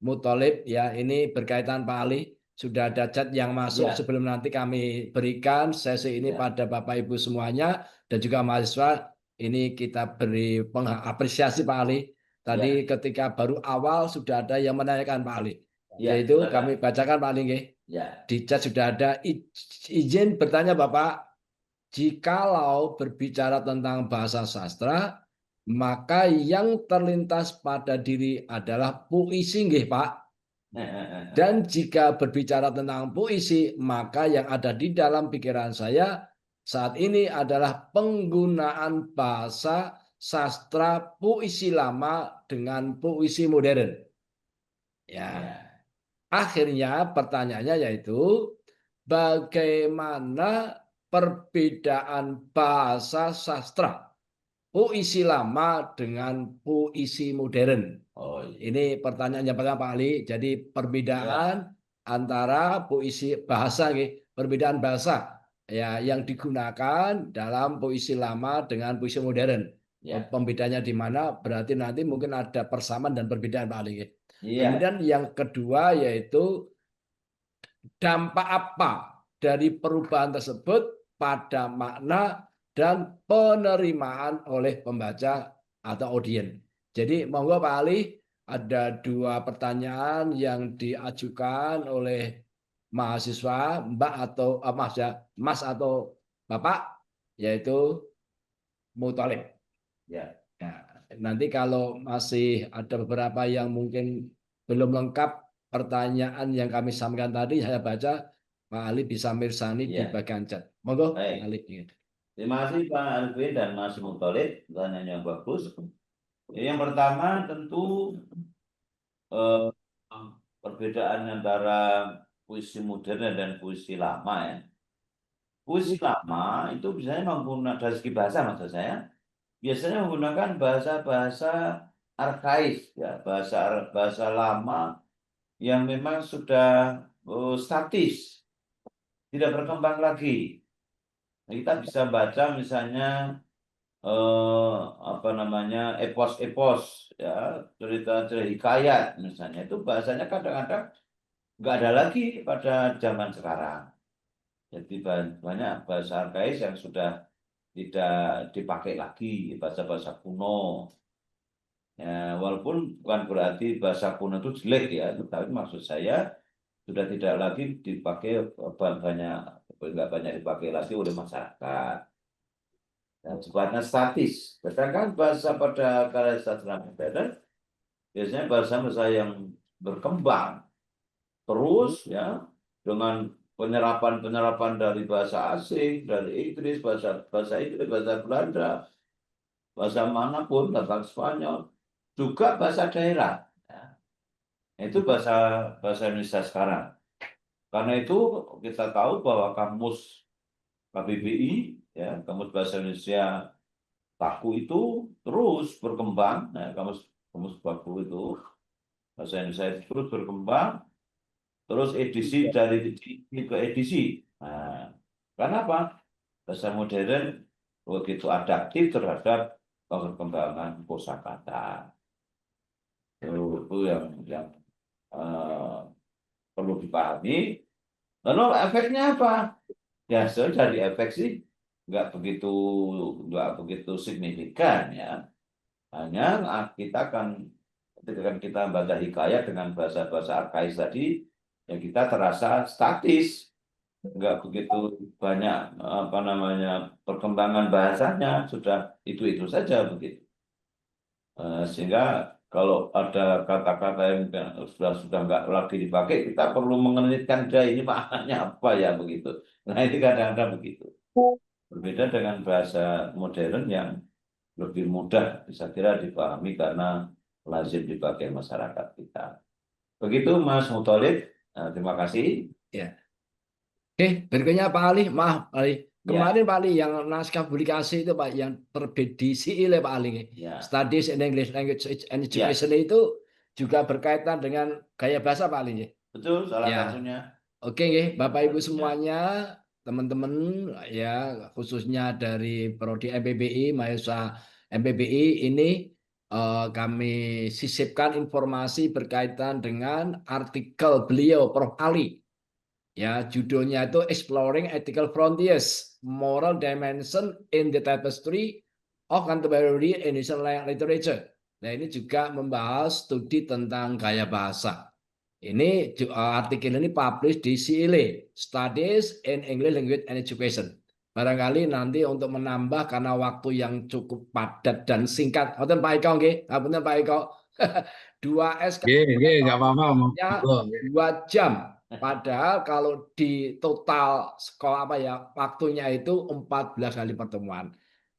Mutolib ya, ini berkaitan Pak Ali. Sudah ada chat yang masuk sebelum nanti kami berikan sesi ini pada Bapak Ibu semuanya dan juga mahasiswa. Ini kita beri apresiasi Pak Ali. Tadi ketika baru awal sudah ada yang menanyakan Pak Ali. Yaitu kami bacakan Pak Ali. Di chat sudah ada izin bertanya Bapak. Jikalau berbicara tentang bahasa sastra, maka yang terlintas pada diri adalah puisi, Pak. Dan jika berbicara tentang puisi, maka yang ada di dalam pikiran saya saat ini adalah penggunaan bahasa sastra puisi lama dengan puisi modern. Ya. Akhirnya pertanyaannya yaitu bagaimana perbedaan bahasa sastra puisi lama dengan puisi modern. Ini pertanyaan yang pertama Pak Ali. Jadi perbedaan antara puisi bahasa, perbedaan bahasa ya yang digunakan dalam puisi lama dengan puisi modern. Pembedanya di mana? Berarti nanti mungkin ada persamaan dan perbedaan Pak Ali. Kemudian yang kedua yaitu dampak apa dari perubahan tersebut pada makna dan penerimaan oleh pembaca atau audiens. Jadi monggo Pak Ali, ada 2 pertanyaan yang diajukan oleh mahasiswa Mbak atau Mas atau Bapak, yaitu Mutolib. Ya, nanti kalau masih ada beberapa yang mungkin belum lengkap pertanyaan yang kami sampaikan tadi, saya baca Pak Ali bisa mirsani di bagian chat. Monggo Pak Ali. Terima kasih Pak Arifin dan Mas Mutolib, pertanyaan yang bagus. Yang pertama tentu perbedaan antara puisi modern dan puisi lama ya. Puisi lama itu biasanya menggunakan dari segi bahasa maksud saya, biasanya menggunakan bahasa-bahasa arkais ya, bahasa lama yang memang sudah statis, tidak berkembang lagi. Nah, kita bisa baca misalnya epos-epos ya, cerita-cerita hikayat misalnya, itu bahasanya kadang-kadang nggak ada lagi pada zaman sekarang. Jadi banyak bahasa arkais yang sudah tidak dipakai lagi, bahasa-bahasa kuno. Ya, walaupun bukan berarti bahasa kuno itu jelek ya, tapi maksud saya sudah tidak lagi dipakai nggak banyak dipakai lagi oleh masyarakat. Dan sifatnya statis. Sedangkan bahasa pada karya sastra modern biasanya bahasa-bahasa yang berkembang terus ya, dengan penyerapan dari bahasa asing, dari Inggris, bahasa Inggris, bahasa Belanda, bahasa manapun, bahasa Spanyol, juga bahasa daerah. Ya. Itu bahasa Indonesia sekarang. Karena itu kita tahu bahwa kamus KBBI, ya, kamus bahasa Indonesia baku itu terus berkembang. Nah, kamus baku itu bahasa Indonesia itu terus berkembang. Terus edisi dari edisi ke edisi. Nah, kenapa? Bahasa modern begitu adaptif terhadap perkembangan kosakata. Itu yang perlu dipahami. Lalu efeknya apa? Ya, dari efek sih nggak begitu signifikan ya. Hanya kita akan ketika kita baca hikayat dengan bahasa-bahasa arkais tadi, ya kita terasa statis, nggak begitu banyak perkembangan bahasanya, sudah itu saja begitu. Sehingga kalau ada kata-kata yang sudah nggak lagi dipakai, kita perlu mengenitkan ini maknanya apa ya begitu. Nah ini kadang-kadang begitu. Berbeda dengan bahasa modern yang lebih mudah bisa kira dipahami karena lazim dipakai masyarakat kita. Begitu Mas Muthalib, terima kasih. Ya. Oke, berikutnya Pak Ali, maaf Pak Ali. Ya. Kemarin Pak Ali yang naskah publikasi itu Pak yang terbit di CIL Pak Ali. Ya. Studies in English Language and Ya. Education itu juga berkaitan dengan gaya bahasa Pak Ali. Betul, salah Ya. satunya. Oke, Bapak Ibu semuanya, teman-teman ya khususnya dari Prodi MPBI, mahasiswa MPBI ini kami sisipkan informasi berkaitan dengan artikel beliau Prof. Ali. Ya, judulnya itu Exploring Ethical Frontiers, Moral Dimension in the Tapestry of Contemporary Indonesian Literature. Nah, ini juga membahas studi tentang gaya bahasa. Ini artikel ini publish di CILE, Studies in English Language and Education. Barangkali nanti untuk menambah karena waktu yang cukup padat dan singkat. Betul Pak Eko, betul Pak Eko. 2S nggak apa-apa. 2 jam. Padahal kalau di total sekolah waktunya itu 14 kali pertemuan.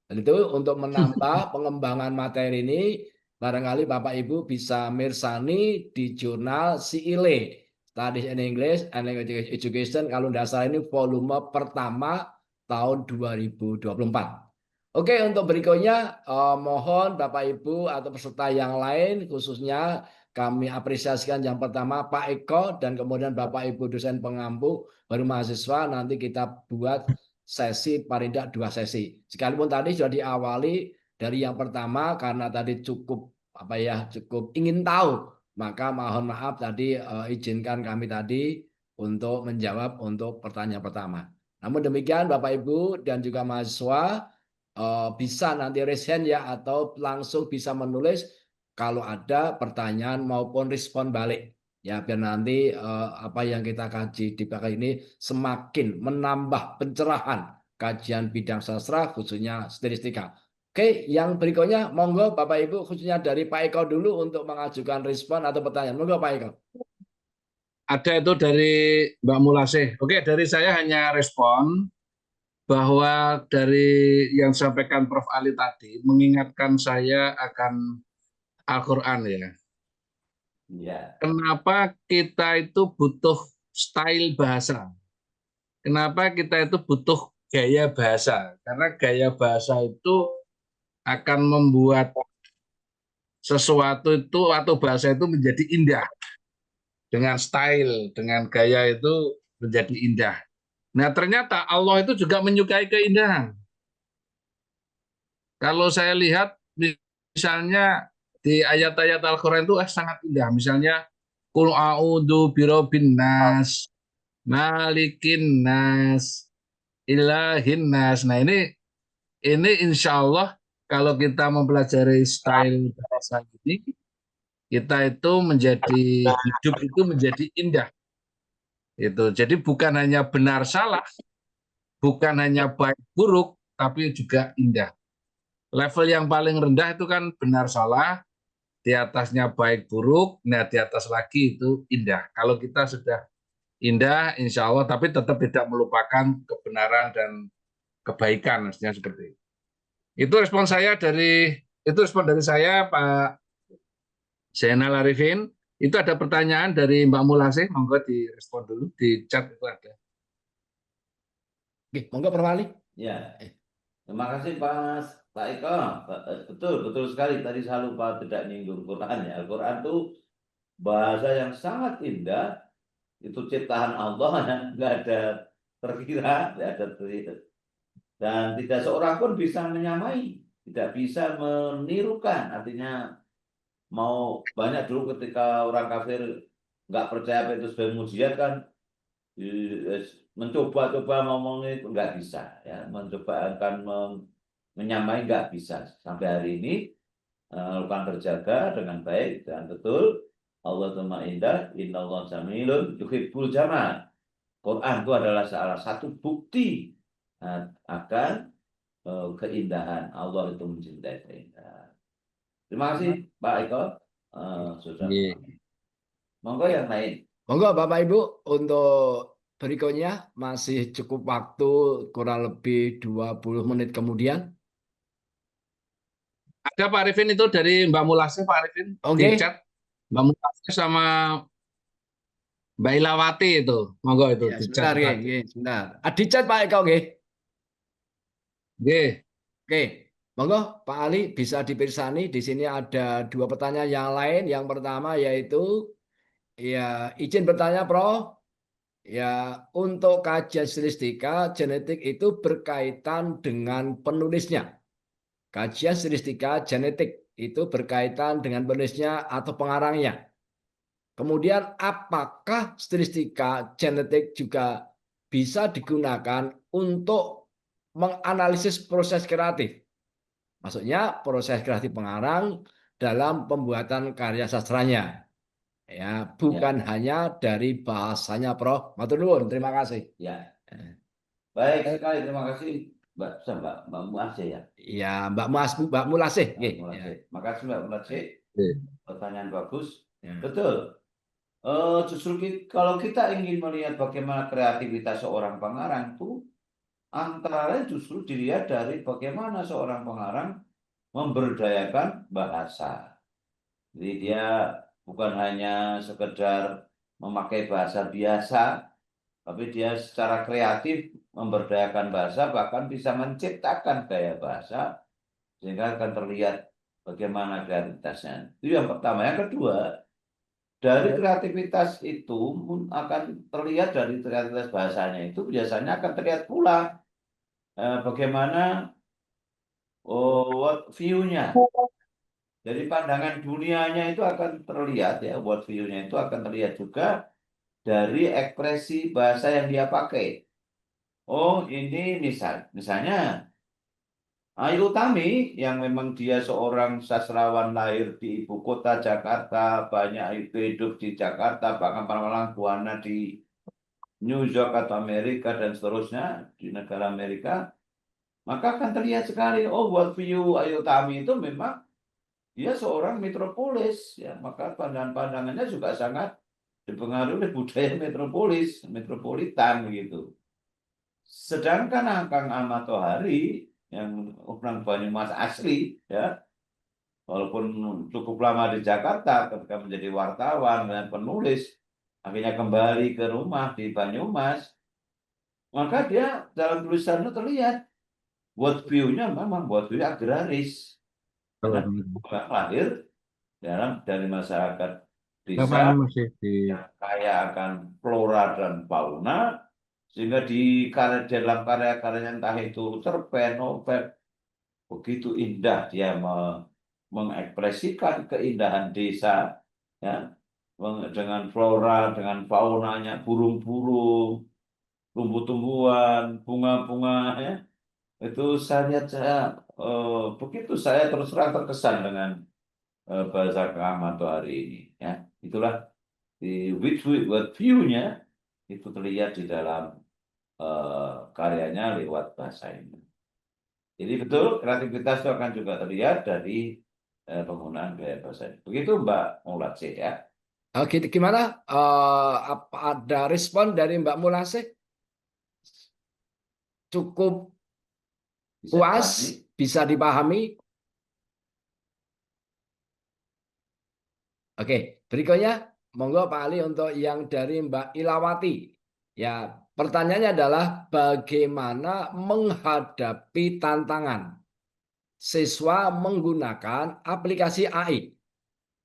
Dan itu untuk menambah pengembangan materi ini, barangkali Bapak Ibu bisa mirsani di jurnal CILE, Studies in English and Language Education, kalau tidak salah ini volume pertama tahun 2024. Oke, untuk berikutnya mohon Bapak Ibu atau peserta yang lain khususnya kami apresiasikan yang pertama Pak Eko dan kemudian Bapak Ibu dosen pengampu baru mahasiswa, nanti kita buat sesi paling tidak 2 sesi. Sekalipun tadi sudah diawali dari yang pertama karena tadi cukup cukup ingin tahu, maka mohon maaf tadi izinkan kami tadi untuk menjawab untuk pertanyaan pertama. Namun demikian Bapak Ibu dan juga mahasiswa bisa nanti raise hand ya atau langsung bisa menulis kalau ada pertanyaan maupun respon balik ya, biar nanti apa yang kita kaji di belakang ini semakin menambah pencerahan kajian bidang sastra khususnya statistika. Oke, yang berikutnya monggo Bapak Ibu khususnya dari Pak Eko dulu untuk mengajukan respon atau pertanyaan. Monggo Pak Eko. Ada itu dari Mbak Mulasih. Oke, dari saya hanya respon bahwa dari yang disampaikan Prof. Ali tadi mengingatkan saya akan Al-Quran ya. Ya. Kenapa kita itu butuh style bahasa? Kenapa kita itu butuh gaya bahasa? Karena gaya bahasa itu akan membuat sesuatu itu atau bahasa itu menjadi indah. Dengan style, dengan gaya itu menjadi indah. Nah, ternyata Allah itu juga menyukai keindahan. Kalau saya lihat misalnya di ayat-ayat Al-Quran itu sangat indah. Misalnya, Qul a'udzu birabbin nas, malikin nas, ilahin nas. Nah, ini insya Allah kalau kita mempelajari style bahasa ini, kita itu menjadi hidup itu menjadi indah. Itu. Jadi bukan hanya benar salah, bukan hanya baik buruk, tapi juga indah. Level yang paling rendah itu kan benar salah, di atasnya baik buruk, nah di atas lagi itu indah. Kalau kita sudah indah, insya Allah, tapi tetap tidak melupakan kebenaran dan kebaikan, maksudnya seperti itu. Itu respon saya dari saya, Pak Zainal Arifin. Itu ada pertanyaan dari Mbak Mulasih, monggo direspon dulu di chat itu ada. Oke, monggo Prof. Ali. Ya. Terima kasih Pak Eko. Betul sekali. Tadi saya lupa tidak nyinggung Quran ya. Al-Quran itu bahasa yang sangat indah. Itu ciptaan Allah yang nggak ada terkira, nggak ada terkira. Dan tidak seorang pun bisa menyamai, tidak bisa menirukan. Artinya mau banyak dulu ketika orang kafir nggak percaya apa itu sebagai mujizat kan, mencoba-coba ngomong itu nggak bisa ya, mencoba akan menyamai nggak bisa. Sampai hari ini lupa terjaga dengan baik dan betul. Allah itu Maha Indah, Innallaha jamilun yuhibbul jamal. Quran itu adalah salah satu bukti akan keindahan. Allah itu mencintai keindahan. Terima kasih Pak Eko, sudah. Nggih. Monggo yang lain. Monggo Bapak Ibu, untuk berikutnya masih cukup waktu kurang lebih 20 menit kemudian. Ada Pak Arifin itu dari Mbak Mulase, Pak Arifin Oke. di chat. Mbak Mulase sama Mbak Ilawati itu. Monggo itu Ya, di chat. sebentar, sebentar. Di chat Pak Eko, nggih. Nggih. Oke, monggo Pak Ali bisa dipirsani. Di sini ada 2 pertanyaan yang lain. Yang pertama yaitu, ya izin bertanya Prof. Ya, untuk kajian stilistika genetik itu berkaitan dengan penulisnya. Kajian stilistika genetik itu berkaitan dengan penulisnya atau pengarangnya. Kemudian apakah stilistika genetik juga bisa digunakan untuk menganalisis proses kreatif? Maksudnya proses kreatif pengarang dalam pembuatan karya sastranya. Ya, bukan hanya dari bahasanya, Prof. Matur nuwun, terima kasih. Ya. Baik sekali, terima kasih Mbak Mulase ya. Ya, Mbak Mulase. Makasih Mbak Mulase. Pertanyaan bagus. Ya. Betul. Justru kalau kita ingin melihat bagaimana kreativitas seorang pengarang itu, antara lain justru dilihat dari bagaimana seorang pengarang memberdayakan bahasa. Jadi dia bukan hanya sekedar memakai bahasa biasa, tapi dia secara kreatif memberdayakan bahasa, bahkan bisa menciptakan gaya bahasa, sehingga akan terlihat bagaimana kreativitasnya. Itu yang pertama. Yang kedua, dari kreativitas itu akan terlihat dari kreativitas bahasanya itu biasanya akan terlihat pula bagaimana world view-nya. Dari pandangan dunianya itu akan terlihat ya, world view-nya itu akan terlihat juga dari ekspresi bahasa yang dia pakai. Oh, ini misalnya Ayu Utami yang memang dia seorang sastrawan lahir di ibu kota Jakarta, banyak hidup di Jakarta, bahkan malang buana di New York atau Amerika dan seterusnya di negara Amerika, maka akan terlihat sekali, oh world view Ayu Utami itu memang dia seorang metropolis, ya, maka pandangan-pandangannya juga sangat dipengaruhi oleh budaya metropolis, metropolitan gitu. Sedangkan Kang Ahmad Tohari yang orang Banyumas asli, ya, walaupun cukup lama di Jakarta, ketika menjadi wartawan dan penulis, akhirnya kembali ke rumah di Banyumas, maka dia dalam tulisannya terlihat world view-nya memang world view agraris. Karena lahir dari masyarakat desa yang kaya akan flora dan fauna, sehingga dalam karya-karyanya entah itu cerpen, novel, begitu indah dia mengekspresikan keindahan desa, ya, dengan flora, dengan faunanya, burung-burung, tumbuh-tumbuhan, bunga-bunga, ya. Itu saya lihat begitu saya terus terang terkesan dengan bahasa Kang Ahmad hari ini, ya. Itulah di world view-nya itu terlihat di dalam karyanya lewat bahasa ini. Jadi betul kreativitas itu akan juga terlihat dari penggunaan gaya bahasa. Begitu Mbak Mulase ya. Oke, gimana? Apa ada respon dari Mbak Mulase? Cukup puas, bisa dipahami? Oke, berikutnya monggo Pak Ali untuk yang dari Mbak Ilawati. Ya, pertanyaannya adalah bagaimana menghadapi tantangan siswa menggunakan aplikasi AI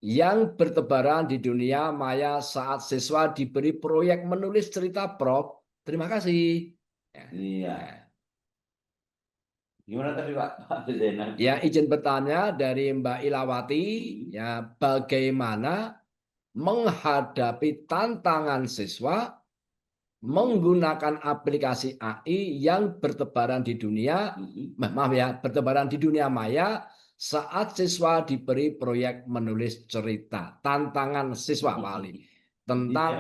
yang bertebaran di dunia maya saat siswa diberi proyek menulis cerita, Prof. Terima kasih. Iya. Gimana tadi Pak? Ya, izin bertanya dari Mbak Ilawati, ya bagaimana menghadapi tantangan siswa menggunakan aplikasi AI yang bertebaran di dunia, maaf ya, bertebaran di dunia maya saat siswa diberi proyek menulis cerita. Tantangan siswa Pak Ali tentang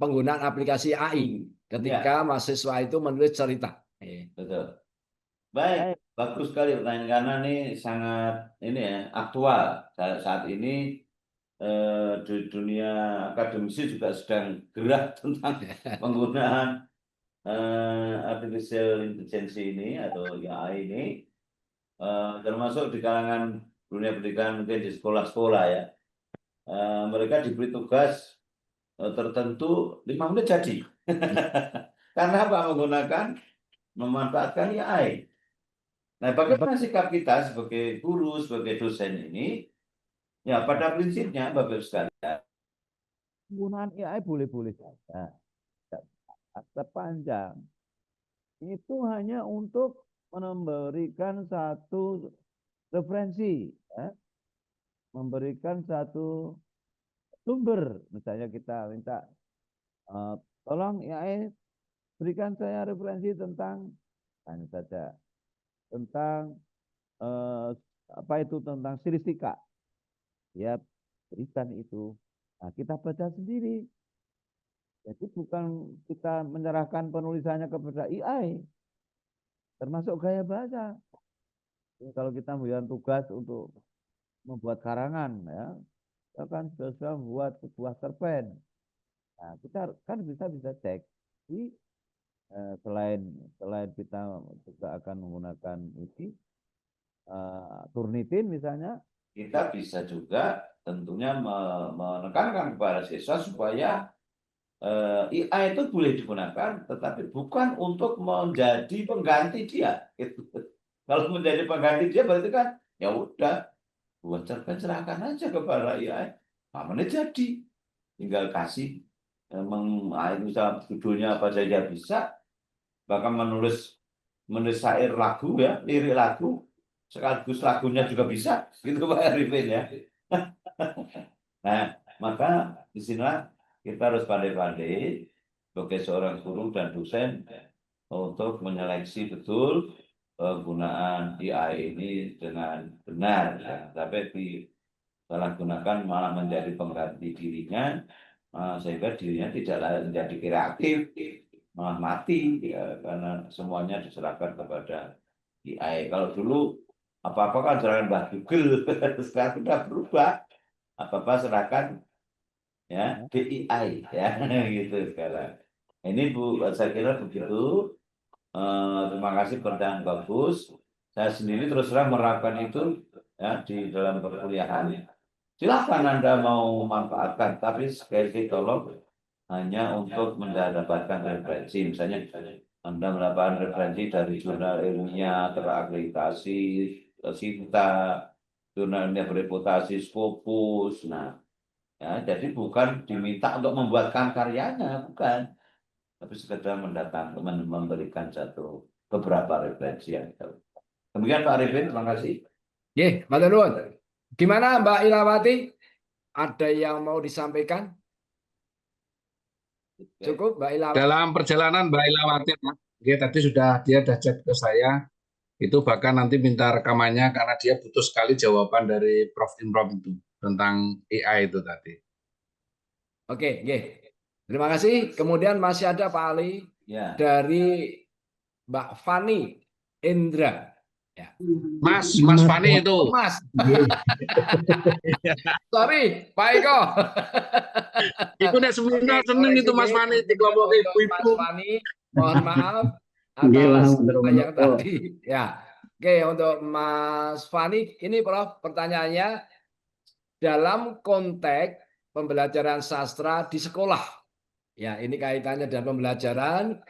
penggunaan aplikasi AI ketika mahasiswa itu menulis cerita. Betul. Baik, bagus sekali pertanyaan karena ini sangat aktual saat ini. Di dunia akademisi juga sedang gerak tentang penggunaan artificial intelligence ini atau AI ini, termasuk di kalangan dunia pendidikan mungkin di sekolah-sekolah ya. Mereka diberi tugas tertentu 5 menit jadi. Karena apa? Memanfaatkan AI. Nah, bagaimana sikap kita sebagai guru, sebagai dosen ini? Ya, pada prinsipnya, Bapak Ibu sekalian, Penggunaan AI boleh-boleh saja. Sepanjang itu hanya untuk memberikan satu referensi, ya. Memberikan satu sumber. Misalnya kita minta, tolong AI berikan saya referensi tentang, hanya saja, tentang apa itu, tentang stilistika. Ya, berikan itu. Nah, kita baca sendiri. Jadi bukan kita menyerahkan penulisannya kepada AI, termasuk gaya bahasa. Jadi kalau kita memberikan tugas untuk membuat karangan, ya, kita kan sudah membuat sebuah cerpen. Nah, kita kan bisa cek. Jadi, selain kita juga akan menggunakan ini, Turnitin misalnya, kita bisa juga tentunya menekankan kepada siswa supaya AI itu boleh digunakan, tetapi bukan untuk menjadi pengganti dia. Gitu. Kalau menjadi pengganti dia berarti kan ya udah buat cerpen serahkan aja kepada AI. Nah, menit jadi, tinggal kasih misal judulnya apa saja bisa, bahkan menulis syair lagu ya, lirik lagu sekaligus lagunya juga bisa, gitu Pak Arifin ya. Nah, maka disinilah kita harus pandai-pandai sebagai seorang guru dan dosen untuk menyeleksi betul penggunaan AI ini dengan benar, ya. Tapi disalahgunakan malah menjadi pengganti dirinya, sehingga dirinya tidak menjadi kreatif, malah mati, ya, karena semuanya diserahkan kepada AI. Kalau dulu apa-apa kan serahkan Mbah Google, sekarang sudah berubah, apa-apa serahkan ya BI ya gitu sekarang. Ini Bu, saya kira begitu. Terima kasih pertanyaan bagus. Saya sendiri terus terang menerapkan itu ya di dalam perkuliahan. Silahkan Anda mau memanfaatkan, tapi sekali lagi tolong hanya untuk mendapatkan referensi. Misalnya Anda mendapatkan referensi dari jurnal ilmiah terakreditasi, SINTA, jurnal ilmiah bereputasi, Scopus. Nah, ya, jadi bukan diminta untuk membuatkan karyanya, bukan, tapi sekedar memberikan beberapa referensi yang tahu. Demikian Pak Arifin, terima kasih. Matur nuwun. Gimana Mbak Ilawati? Ada yang mau disampaikan? Cukup Mbak Ilawati? Dalam perjalanan Mbak Ilawati, tadi dia sudah chat ke saya, itu bahkan nanti minta rekamannya karena dia butuh sekali jawaban dari Prof. Imron itu tentang AI itu tadi. Oke. Terima kasih. Kemudian masih ada Pak Ali Ya. dari Mbak Fani Indra. Ya. Mas Fani itu. Mas. Sorry, Pak Eko. Iku nek seminar seneng itu Mas Fani di kelompok ibu-ibu. Mas Fani, mohon maaf atas yang tadi. Ya. Oke, untuk Mas Fani, ini Prof, pertanyaannya dalam konteks pembelajaran sastra di sekolah. Ya, ini kaitannya dengan pembelajaran.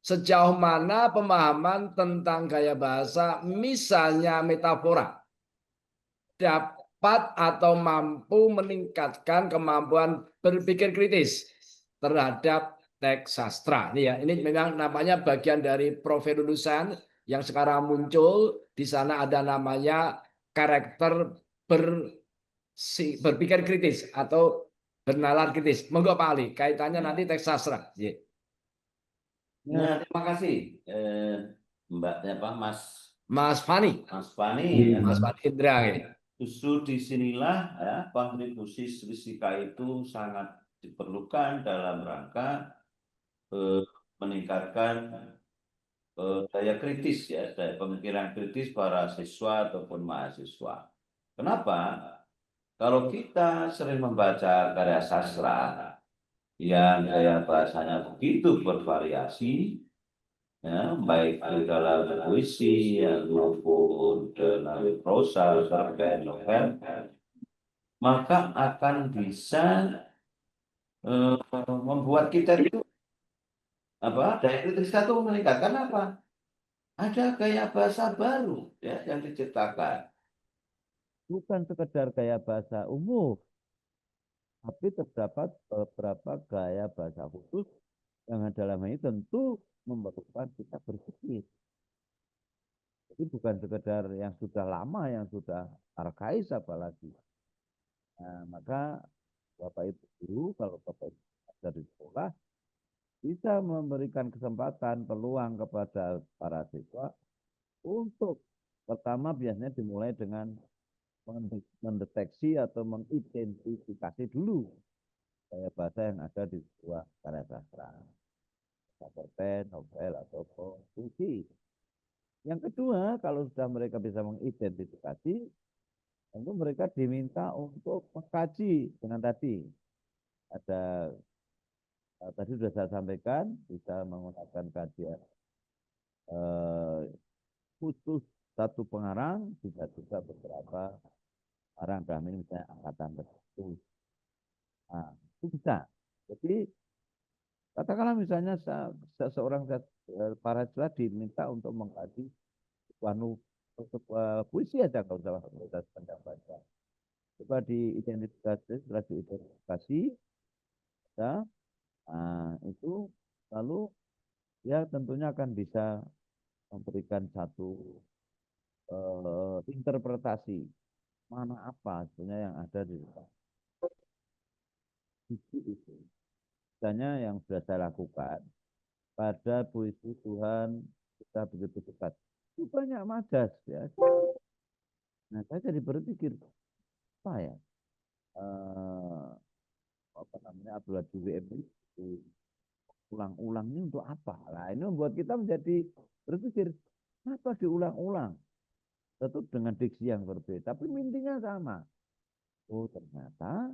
Sejauh mana pemahaman tentang gaya bahasa, misalnya metafora, dapat atau mampu meningkatkan kemampuan berpikir kritis terhadap teks sastra. Ini memang namanya bagian dari profil lulusan yang sekarang muncul. Di sana ada namanya karakter berpikir kritis atau bernalar kritis. Monggo Pak Ali, kaitannya nanti teks sastra. Nah, terima kasih Mas Mas Fani. Mas Fani, Mas Fani Indra ini. justru disinilah ya, kontribusi Srisika itu sangat diperlukan dalam rangka meningkatkan daya kritis ya, daya pemikiran kritis para siswa ataupun mahasiswa. Kenapa? Kalau kita sering membaca karya sastra yang gaya bahasanya begitu bervariasi, ya, baik di dalam puisi maupun dalam prosa serta novel, maka akan bisa membuat kita itu daya kritis kita itu meningkat. Kenapa? Ada gaya bahasa baru ya yang diciptakan. Bukan sekedar gaya bahasa umum, tapi terdapat beberapa gaya bahasa khusus yang dalam ini tentu memerlukan kita berpikir. Jadi bukan sekedar yang sudah lama, yang sudah arkais apalagi. Nah, maka Bapak Ibu guru, kalau Bapak Ibu ada di sekolah, bisa memberikan kesempatan, peluang kepada para siswa untuk pertama biasanya dimulai dengan mendeteksi atau mengidentifikasi dulu gaya bahasa yang ada di sebuah karya sastra, cerpen, novel, atau puisi. Yang kedua, kalau sudah mereka bisa mengidentifikasi, tentu mereka diminta untuk mengkaji dengan tadi. Tadi sudah saya sampaikan, bisa menggunakan kajian khusus satu pengarang, bisa juga beberapa orang dalam ini misalnya angkatan tertentu. Nah, itu bisa. Jadi katakanlah misalnya seseorang para siswa diminta untuk mengkaji sebuah puisi aja, kalau usah baca. Coba diidentifikasi, setelah diidentifikasi, ya, nah, itu lalu ya tentunya akan bisa memberikan satu interpretasi mana apa sebenarnya yang ada di buku itu. Misalnya yang sudah saya lakukan pada puisi Tuhan kita begitu dekat, itu banyak majas ya. Nah, saya jadi berpikir apa ya, apa namanya, Abdullah WM itu ulang-ulang ini untuk apa? Nah, ini membuat kita menjadi berpikir, kenapa diulang-ulang? Tentu dengan diksi yang berbeda, tapi intinya sama. Oh, ternyata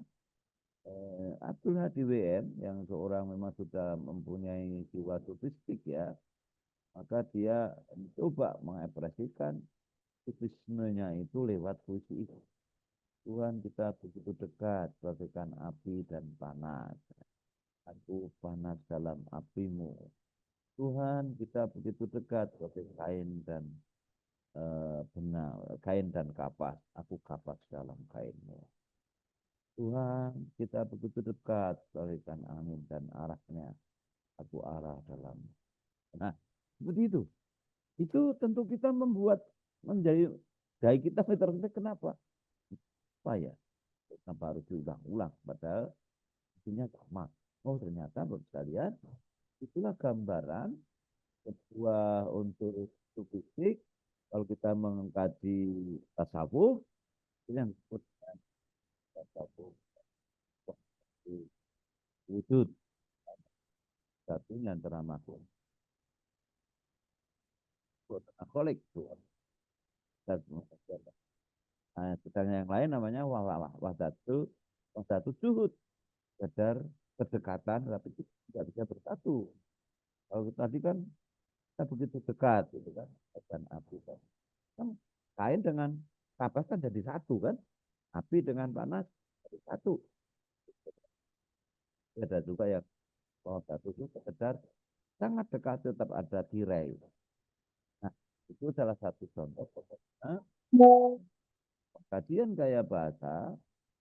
Abdul Hadi WM yang seorang memang sudah mempunyai jiwa sufistik ya, maka dia mencoba mengekspresikan sufismenya itu lewat puisi itu. Tuhan kita begitu dekat bagaikan api dan panas. Aku panas dalam apimu. Tuhan kita begitu dekat seperti kain dan benang, kain dan kapas. Aku kapas dalam kainmu. Tuhan kita begitu dekat bagaikan angin dan arahnya. Aku arah dalam. Nah, seperti itu. Itu tentu kita membuat menjadi gaya kita terus. Kenapa? Apa ya? Kenapa harus diulang-ulang? Padahal isinya sama. Oh, ternyata menurut kalian itulah gambaran sebuah untuk sufistik. Kalau kita mengkaji tasawuf, itu yang disebut tasawuf wujud. Satunya antara makhluk. Akolik. Nah, sedangkan yang lain namanya wahdatu juhud. Sekedar kedekatan, tapi tidak bisa bersatu. Kalau tadi kan kita begitu dekat, gitu kan, dan api kan. Kain dengan kapas kan jadi satu kan, api dengan panas jadi satu. Ada juga yang wahdatu itu sekedar sangat dekat tetap ada tirai. Nah, itu salah satu contoh. Kajian gaya bahasa,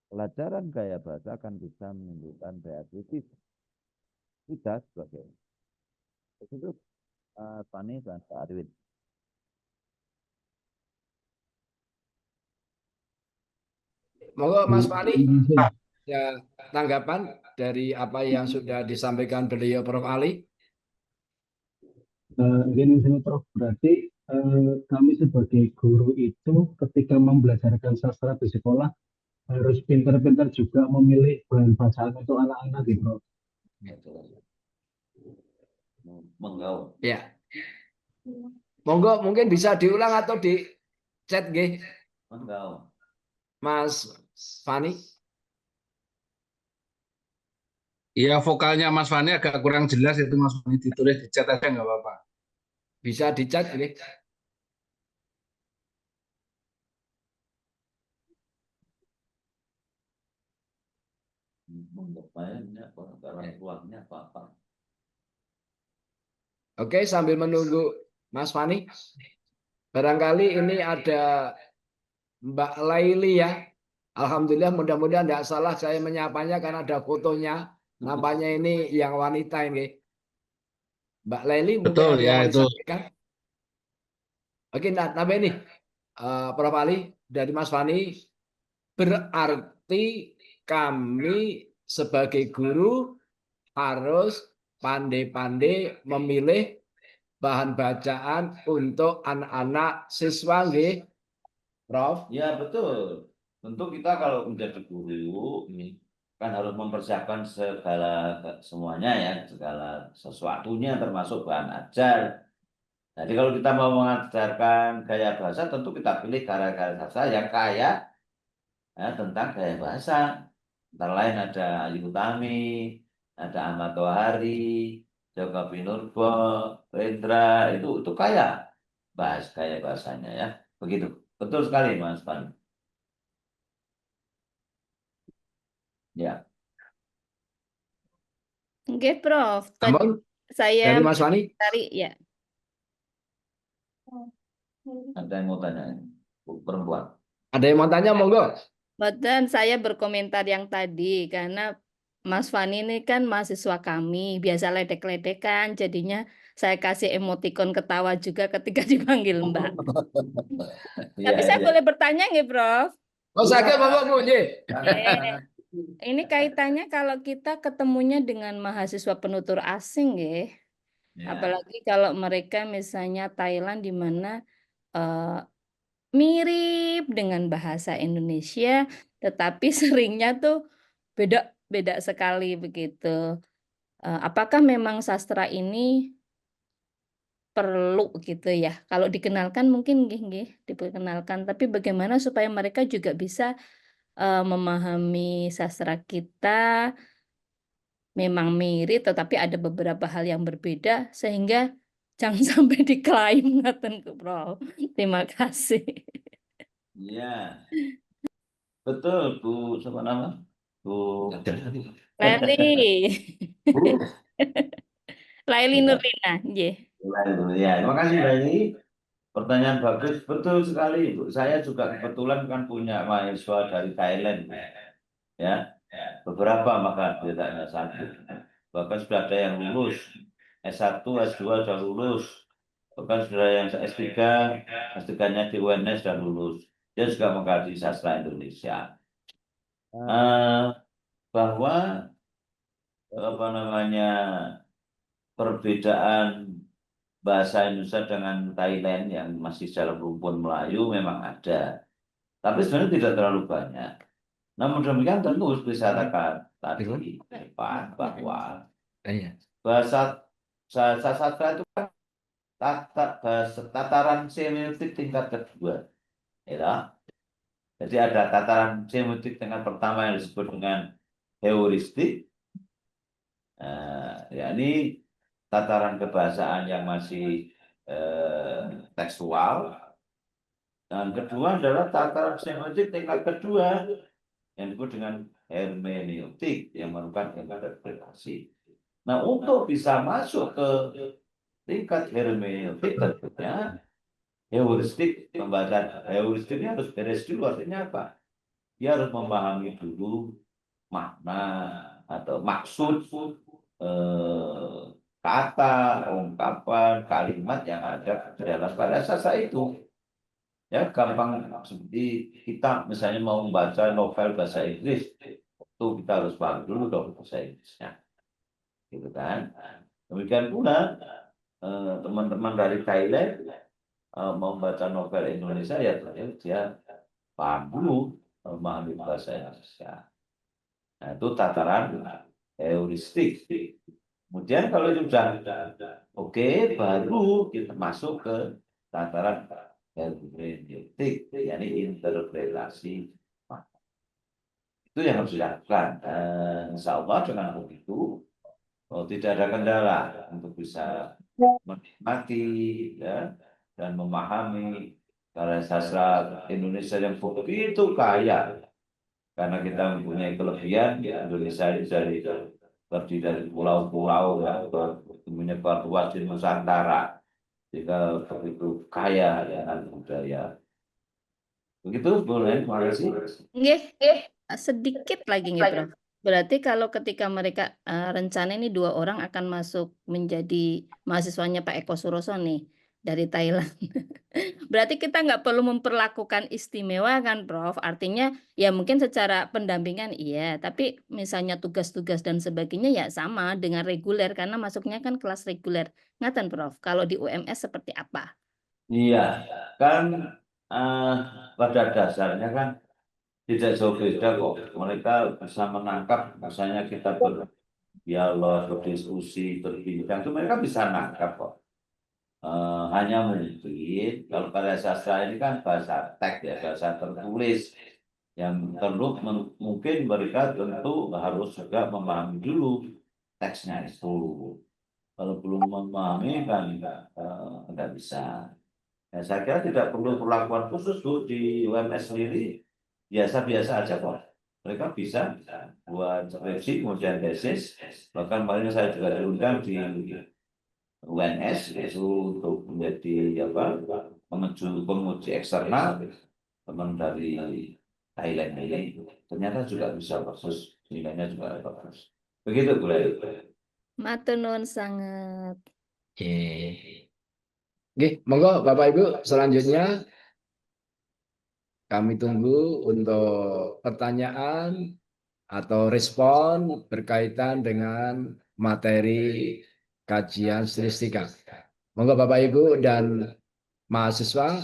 pelajaran gaya bahasa akan bisa menimbulkan daya kritis. Tidak sebagai itu Fani dan Pak Arwin. Monggo Mas Fani, ya, tanggapan dari apa yang sudah disampaikan beliau Prof. Ali. Gini Prof, berarti kami sebagai guru itu ketika membelajarkan sastra di sekolah harus pintar-pintar juga memilih bahan bacaan untuk anak-anak gitu, Bro. Menggaul. Ya. Monggo mungkin bisa diulang atau di chat nggih, Menggaul. Mas Fani. Iya, vokalnya Mas Fani agak kurang jelas itu Mas Fani, ditulis di chat aja nggak apa-apa. Bisa di chat ini. Banyak ruangnya apa-apa. Oke, sambil menunggu Mas Fani. Barangkali ini ada Mbak Laili ya. Alhamdulillah, mudah-mudahan tidak salah saya menyapanya karena ada fotonya. Nampaknya ini yang wanita ini. Mbak Laili mungkin Betul ada ya yang mau itu. disampaikan. Oke, nah ini Prof. Ali dari Mas Fani, berarti kami sebagai guru harus pandai-pandai memilih bahan bacaan untuk anak-anak siswa, nggih, Prof. Ya betul. Tentu kita kalau menjadi guru ini kan harus mempersiapkan segala semuanya ya, segala sesuatunya termasuk bahan ajar. Jadi kalau kita mau mengajarkan gaya bahasa, tentu kita pilih gaya bahasa yang kaya ya, tentang gaya bahasa. Antara lain ada Ayu Utami, ada Ahmad Tohari, Joko Pinurbo, Rendra, itu kaya gaya bahasanya ya. Begitu. Betul sekali Mas Pan. Ya. Oke, Prof. Ampun, Saya dari Mas Fani. cari ya. Ada yang mau tanya? Perempuan. Ada yang mau tanya, monggo. Dan saya berkomentar yang tadi karena Mas Fani ini kan mahasiswa kami, biasa ledek-ledekan, jadinya saya kasih emotikon ketawa juga ketika dipanggil Mbak. Tapi saya boleh bertanya nggak, Prof? Oh, sakit monggo Bu, nggih. Ini kaitannya kalau kita ketemunya dengan mahasiswa penutur asing, nggih. Apalagi kalau mereka misalnya Thailand di mana mirip dengan bahasa Indonesia, tetapi seringnya tuh beda sekali begitu. Apakah memang sastra ini perlu gitu ya? Kalau dikenalkan mungkin nggih, diperkenalkan, tapi bagaimana supaya mereka juga bisa memahami sastra kita memang mirip, tetapi ada beberapa hal yang berbeda sehingga jangan sampai diklaim ngaten Prof. Terima kasih. Iya. Betul, Bu. Siapa nama? Bu. Laili. Bu. Laili Nurlina, nggih. Ya, terima kasih Laili. Pertanyaan bagus, betul sekali Bu. Saya juga kebetulan kan punya mahasiswa dari Thailand, ya. Beberapa maka tidak hanya satu. Bahkan sudah ada yang lulus S1, S2 sudah lulus. Bahkan sudah yang S3, S3-nya di UNS sudah lulus. Dia juga mengkaji sastra Indonesia. Bahwa apa namanya perbedaan bahasa Indonesia dengan Thailand yang masih dalam rumpun Melayu memang ada, tapi sebenarnya tidak terlalu banyak. Namun demikian tentu bisa katakan tadi Pak bahwa bahasa sastra itu kan tataran semiotik tingkat kedua, ya. Jadi ada tataran semiotik tingkat pertama yang disebut dengan heuristik, yakni tataran kebahasaan yang masih tekstual. Dan kedua adalah tataran semiotik tingkat kedua yang disebut dengan hermeneutik yang merupakan interpretasi. Nah, untuk bisa masuk ke tingkat hermeneutik tentunya heuristik, pembacaan heuristiknya harus beres dulu. Artinya apa? Dia harus memahami dulu makna atau maksud kata, ungkapan, kalimat yang ada di dalam bahasa sastra itu. Ya, gampang seperti kita misalnya mau membaca novel bahasa Inggris, itu kita harus paham dulu dong bahasa Inggrisnya. Gitu kan. Demikian pula teman-teman dari Thailand membaca novel Indonesia, ya ternyata dia paham dulu memahami bahasa Indonesia. Nah, itu tataran heuristik. Kemudian kalau itu sudah oke, baru kita masuk ke tataran hermeneutik, yakni interpretasi. Itu yang harus dilakukan. Insya Allah dengan begitu tidak ada kendala untuk bisa menikmati, ya, dan memahami karya sastra Indonesia yang begitu kaya. Karena kita mempunyai kelebihan, ya, Indonesia ini terdiri dari pulau-pulau, ya, menyebar luas di Nusantara, sehingga begitu kaya dengan budaya. Begitu, boleh, terima kasih. Nggih, sedikit lagi nih, Prof. Berarti kalau ketika mereka rencana ini 2 orang akan masuk menjadi mahasiswanya Pak Eko Suroso nih dari Thailand. Berarti kita nggak perlu memperlakukan istimewa kan, Prof? Artinya ya mungkin secara pendampingan iya, tapi misalnya tugas-tugas dan sebagainya ya sama dengan reguler karena masuknya kan kelas reguler. Ngaten, Prof? Kalau di UMS seperti apa? Iya, kan pada dasarnya kan tidak jauh beda kok. Mereka bisa menangkap, misalnya kita berdialog, berdiskusi, berbincang, itu mereka bisa nangkap kok. Hanya mungkin kalau karya sastra ini kan bahasa teks, ya, bahasa tertulis, yang perlu mungkin mereka tentu harus juga memahami dulu teksnya itu. Kalau belum memahami kan nggak bisa. Ya, saya kira tidak perlu perlakuan khusus, Bu, di UMS sendiri biasa-biasa aja kok. Mereka bisa buat skripsi, kemudian tesis. Bahkan paling saya juga diundang di UNS itu untuk menjadi penguji eksternal, teman dari Thailand ini ternyata juga bisa bagus, nilainya juga bagus. Begitu, Bu. Matur nuwun sanget. Oke, monggo Bapak Ibu, selanjutnya kami tunggu untuk pertanyaan atau respon berkaitan dengan materi kajian stilistika. Monggo Bapak Ibu dan mahasiswa.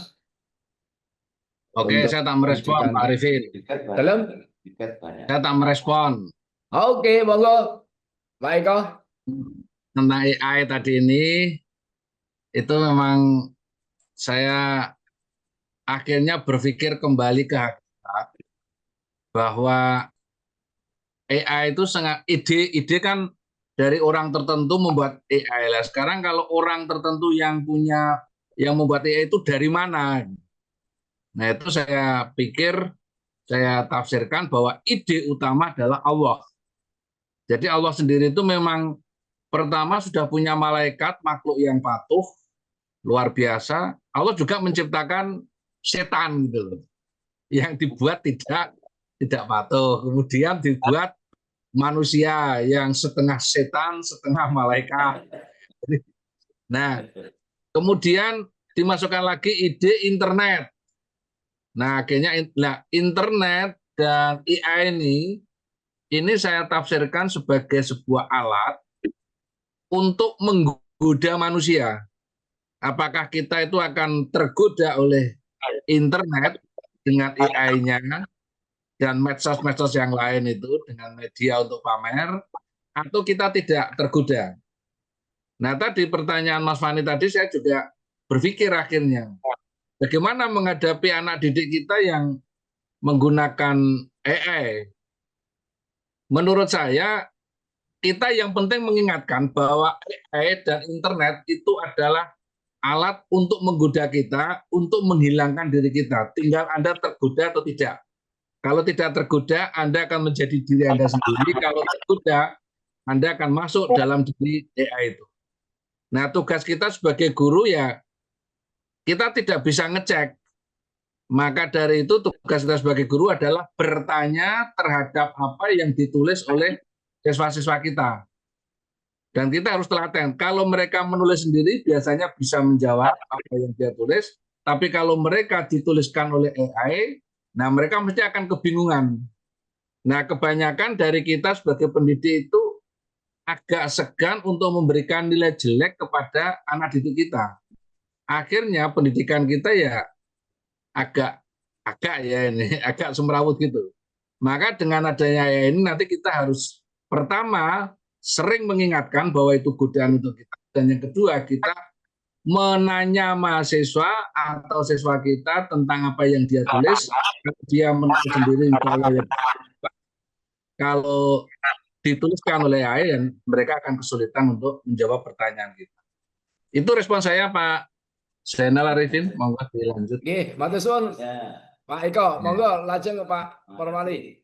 Oke, saya tak merespon, Pak Arifin. Dalam? Saya tak merespon. Oke, monggo Pak Eko. Tentang AI tadi ini, itu memang saya akhirnya berpikir kembali ke hakikat bahwa AI itu sangat ide kan dari orang tertentu membuat AI lah. Sekarang kalau orang tertentu yang membuat AI itu dari mana? Nah, itu saya pikir, saya tafsirkan bahwa ide utama adalah Allah. Jadi Allah sendiri itu memang pertama sudah punya malaikat, makhluk yang patuh, luar biasa. Allah juga menciptakan setan gitu loh, yang dibuat tidak patuh. Kemudian dibuat manusia yang setengah setan, setengah malaikat. Nah, kemudian dimasukkan lagi ide internet. Nah, akhirnya internet dan AI ini saya tafsirkan sebagai sebuah alat untuk menggoda manusia. Apakah kita itu akan tergoda oleh internet dengan AI-nya dan medsos-medsos yang lain itu dengan media untuk pamer, atau kita tidak tergoda? Nah, tadi pertanyaan Mas Fani tadi saya juga berpikir akhirnya, bagaimana menghadapi anak didik kita yang menggunakan AI? Menurut saya, kita yang penting mengingatkan bahwa AI dan internet itu adalah alat untuk menggoda kita, untuk menghilangkan diri kita. Tinggal Anda tergoda atau tidak. Kalau tidak tergoda, Anda akan menjadi diri Anda sendiri. Kalau tergoda, Anda akan masuk dalam diri AI itu. Nah, tugas kita sebagai guru ya, kita tidak bisa ngecek. Maka dari itu tugas kita sebagai guru adalah bertanya terhadap apa yang ditulis oleh siswa-siswa kita. Dan kita harus telaten. Kalau mereka menulis sendiri biasanya bisa menjawab apa yang dia tulis. Tapi kalau mereka dituliskan oleh AI, nah mereka mesti akan kebingungan. Nah, kebanyakan dari kita sebagai pendidik itu agak segan untuk memberikan nilai jelek kepada anak didik kita. akhirnya pendidikan kita ya agak ya ini agak semrawut gitu. Maka dengan adanya ini nanti kita harus pertama sering mengingatkan bahwa itu godaan untuk kita, dan yang kedua kita menanya mahasiswa atau siswa kita tentang apa yang dia tulis. Dia menulis sendiri, kalau dituliskan oleh AI, mereka akan kesulitan untuk menjawab pertanyaan kita. Itu respon saya, Pak Zainal Arifin. Monggo dilanjut. Nggih, matur suwun. Ya, Pak Eko, monggo lajeng Pak Permali.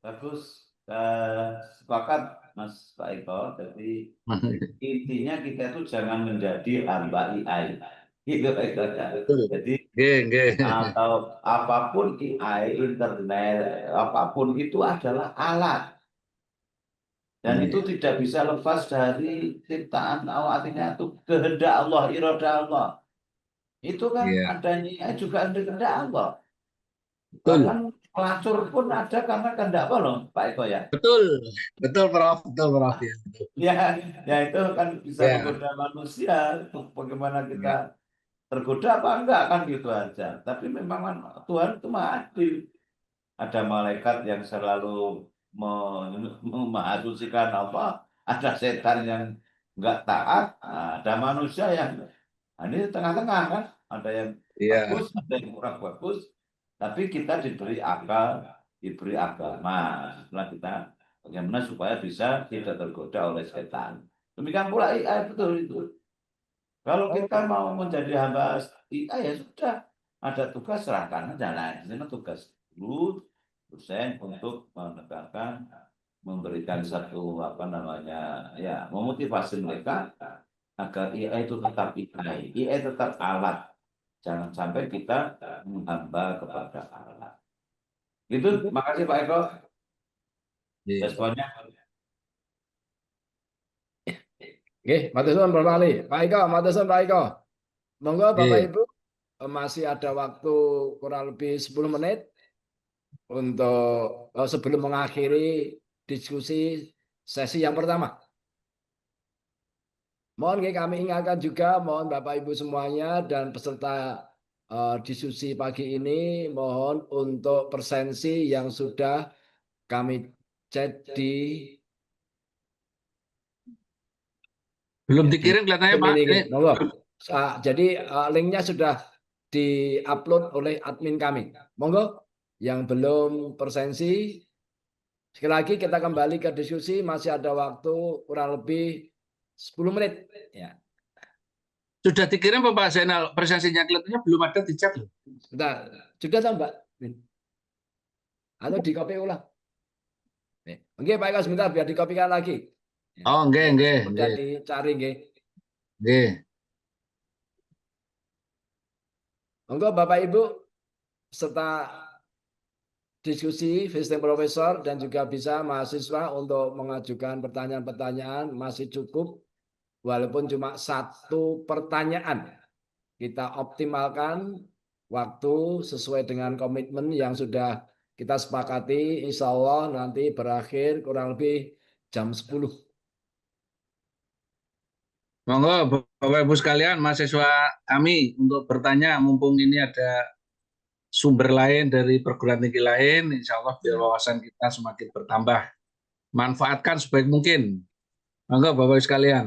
bagus. Sepakat Mas Pak Eko. Jadi intinya kita itu jangan menjadi hamba AI. Gitu, Pak Eko. Jadi atau apapun AI, internet, apapun itu adalah alat. Dan itu tidak bisa lepas dari ciptaan Allah, artinya itu kehendak Allah, iradah Allah. Itu kan adanya juga kehendak Allah. Bahkan pelacur pun ada karena kehendak Allah loh, Pak Eko ya. Betul Prof. Ya itu kan bisa menggoda manusia. Bagaimana kita tergoda apa enggak kan gitu aja. Tapi memang Tuhan itu maha adil. Ada malaikat yang selalu mengasumsikan apa, ada setan yang enggak taat, ada manusia yang ini tengah-tengah kan, ada yang bagus, ada yang kurang bagus, tapi kita diberi akal, diberi agama. Setelah kita bagaimana supaya bisa tidak tergoda oleh setan. Demikian pula AI, betul itu. Kalau kita mau menjadi hamba AI ya sudah, ada tugas serahkan aja lah. Ini tugas guru, dosen untuk menegakkan, memberikan satu memotivasi mereka agar AI itu tetap AI. AI tetap alat. Jangan sampai kita menghamba kepada alat. Gitu, makasih Pak Eko. Responnya. Nggih, matur suwun Pak Permali. Pak Eko, matur suwun Pak Eko. Monggo Bapak Ibu, masih ada waktu kurang lebih 10 menit untuk sebelum mengakhiri diskusi sesi yang pertama. Mohon kami ingatkan juga, mohon Bapak Ibu semuanya dan peserta diskusi pagi ini, mohon untuk presensi yang sudah kami chat di belum dikirim kelihatannya Pak. Monggo. Jadi linknya sudah di-upload oleh admin kami. Monggo, yang belum presensi, sekali lagi kita kembali ke diskusi, masih ada waktu kurang lebih 10 menit. Ya. Sudah dikirim Pak Zainal, presensinya kelihatannya belum ada di chat loh. Bentar, sudah tak Mbak? Atau di copy ulang? Oke Pak Eko, sebentar biar dikopikan lagi. Oh, nggih. Sudah dicari nggih. Nggih. Monggo Bapak Ibu serta diskusi visiting profesor dan juga bisa mahasiswa untuk mengajukan pertanyaan-pertanyaan, masih cukup walaupun cuma satu pertanyaan. Kita optimalkan waktu sesuai dengan komitmen yang sudah kita sepakati, insya Allah nanti berakhir kurang lebih jam 10. Monggo Bapak Ibu sekalian, mahasiswa kami untuk bertanya, mumpung ini ada sumber lain dari perguruan tinggi lain, insya Allah biar wawasan kita semakin bertambah. Manfaatkan sebaik mungkin. Monggo Bapak Ibu sekalian.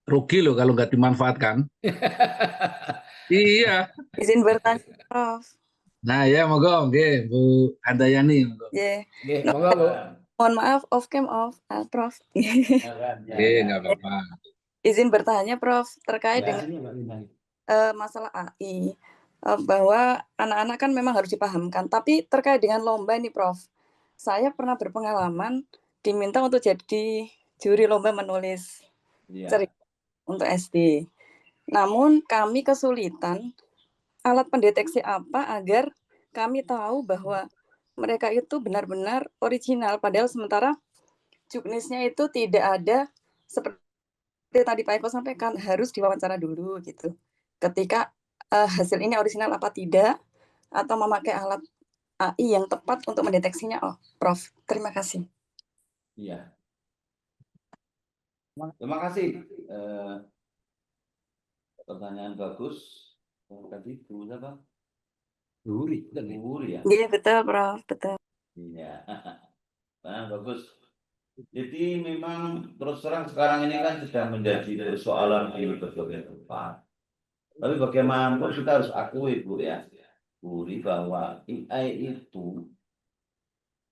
Rugi loh kalau nggak dimanfaatkan. Iya. Izin bertanya, Prof. Nah ya, monggo, nggih, Bu Handayani. Nggih. Monggo, Bu. Mohon maaf, off cam off, Prof. Nggih, nggak apa-apa. Izin bertanya, Prof, terkait dengan masalah AI, bahwa anak-anak kan memang harus dipahamkan. Tapi terkait dengan lomba ini, Prof, saya pernah berpengalaman diminta untuk jadi juri lomba menulis cerita untuk SD. Namun kami kesulitan alat pendeteksi apa agar kami tahu bahwa mereka itu benar-benar original, padahal sementara juknisnya itu tidak ada seperti tadi Pak Eko sampaikan, harus diwawancara dulu gitu. Ketika hasil ini original apa tidak, atau memakai alat AI yang tepat untuk mendeteksinya, Prof. Terima kasih. Iya. Terima kasih. pertanyaan bagus. Tadi Bu siapa? Duri. Bu ya. Iya betul Prof, betul. Iya. Nah, bagus. Jadi memang terus terang sekarang ini kan sudah menjadi persoalan di berbagai tempat. Tapi bagaimanapun kita harus akui Bu ya, Buri, bahwa AI itu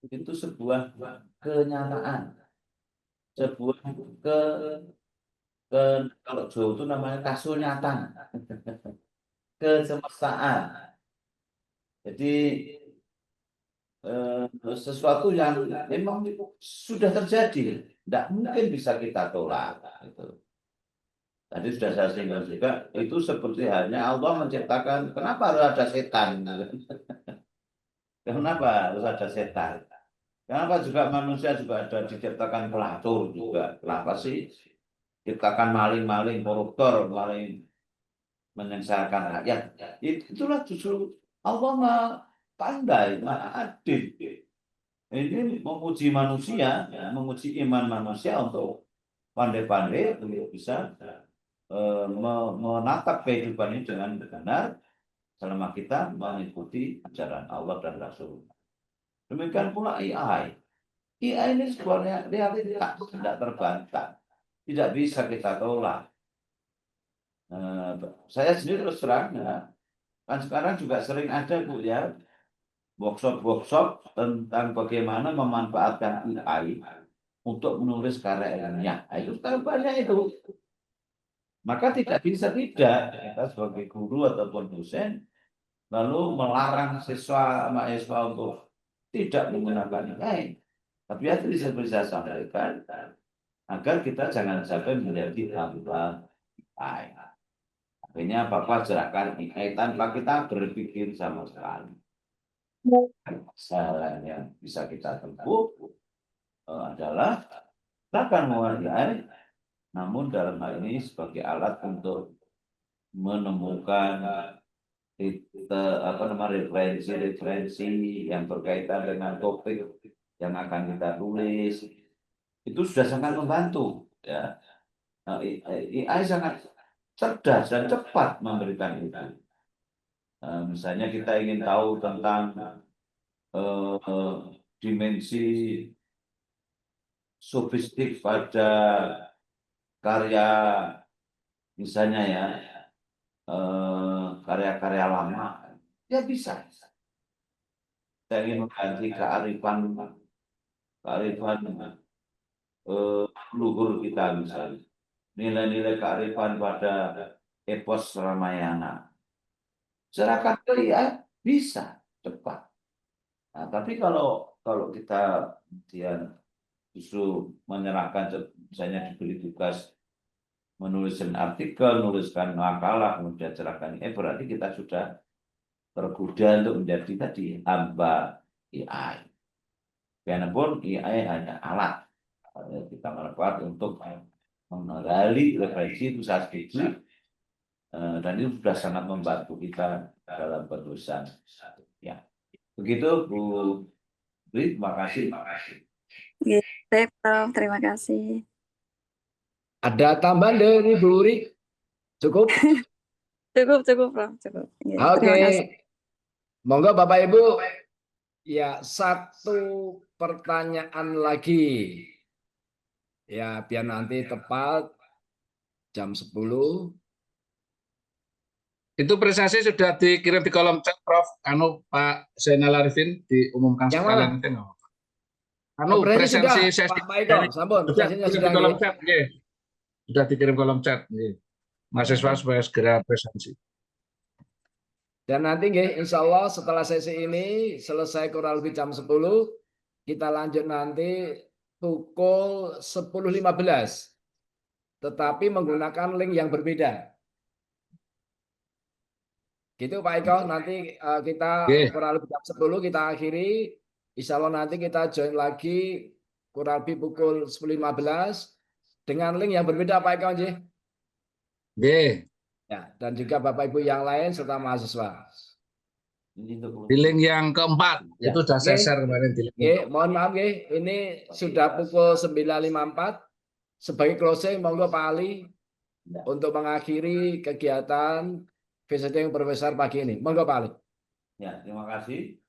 sebuah kenyataan, sebuah kalau Jawa itu namanya kasunyatan, kesemestaan. Jadi sesuatu yang memang sudah terjadi, tidak mungkin bisa kita tolak. Gitu. Tadi sudah saya singgung juga, itu seperti halnya Allah menciptakan, kenapa harus ada setan? Kenapa harus ada setan? Kenapa juga manusia juga ada diciptakan pelacur juga? Kenapa sih ciptakan maling-maling, koruptor, maling menyengsarakan rakyat? Itulah justru Allah Maha pandai, Maha adil. Ini memuji manusia, ya, memuji iman manusia untuk pandai-pandai untuk bisa menatap kehidupan ini dengan benar selama kita mengikuti ajaran Allah dan Rasul. Demikian pula AI. AI ini sebenarnya realitas tidak terbantah, tidak bisa kita tolak. Saya sendiri terus terang, ya, kan sekarang juga sering ada Bu ya workshop tentang bagaimana memanfaatkan AI untuk menulis karya ilmiah. Itu sekarang banyak itu. Maka tidak bisa tidak kita sebagai guru ataupun dosen lalu melarang siswa mahasiswa untuk tidak menggunakan AI. Tapi itu seperti saya sampaikan agar kita jangan sampai menjadi hamba AI. Akhirnya apa-apa gerakan AI tanpa kita berpikir sama sekali. Salah yang bisa kita tempuh adalah kita akan menggunakan AI, namun dalam hal ini sebagai alat untuk menemukan referensi yang berkaitan dengan topik yang akan kita tulis. Itu sudah sangat membantu. Ya. AI sangat cerdas dan cepat memberikan itu. Misalnya kita ingin tahu tentang dimensi sofistik pada karya, misalnya ya, karya-karya lama, ya bisa. Saya ingin mengganti kearifan luhur kita misalnya, nilai-nilai kearifan pada epos Ramayana. Secara ya bisa cepat. Nah, tapi kalau kita kemudian justru menyerahkan, misalnya diberi tugas menuliskan artikel, menuliskan makalah, kemudian serahkan berarti kita sudah tergoda untuk menjadi tadi hamba AI. Walaupun AI hanya alat, kita manfaat untuk menggali referensi itu saya setuju, dan itu sudah sangat membantu kita dalam penulisan. Ya, begitu Bu Bri, terima kasih. Baik, Prof. Terima kasih. Ada tambahan dari Bu Uri? Cukup? Cukup, Prof. Cukup. Ya, Oke. terima kasih. Monggo Bapak Ibu. Ya, satu pertanyaan lagi. Ya, biar nanti tepat jam 10. Itu presentasi sudah dikirim di kolom chat, Prof. Pak Zainal Arifin diumumkan Yang sekalian mana? itu. Presentasi sesi Pak Eko, sampun. sudah di kolom chat, sudah dikirim kolom chat. Mahasiswa supaya segera presentasi. Dan nanti insya Allah setelah sesi ini selesai kurang lebih jam 10, kita lanjut nanti pukul 10.15. Tetapi menggunakan link yang berbeda. Gitu Pak Eko, nanti kita kurang lebih jam 10 kita akhiri. Insya Allah nanti kita join lagi kurang lebih pukul 10.15 dengan link yang berbeda Pak Eko. Ya, dan juga Bapak Ibu yang lain serta mahasiswa. Di link yang keempat, ya, itu sudah saya share kemarin di link. Mohon maaf ini sudah pukul 9.54. Sebagai closing, monggo Pak Ali Ya. untuk mengakhiri kegiatan visiting profesor pagi ini. Monggo Pak Ali. Ya, terima kasih.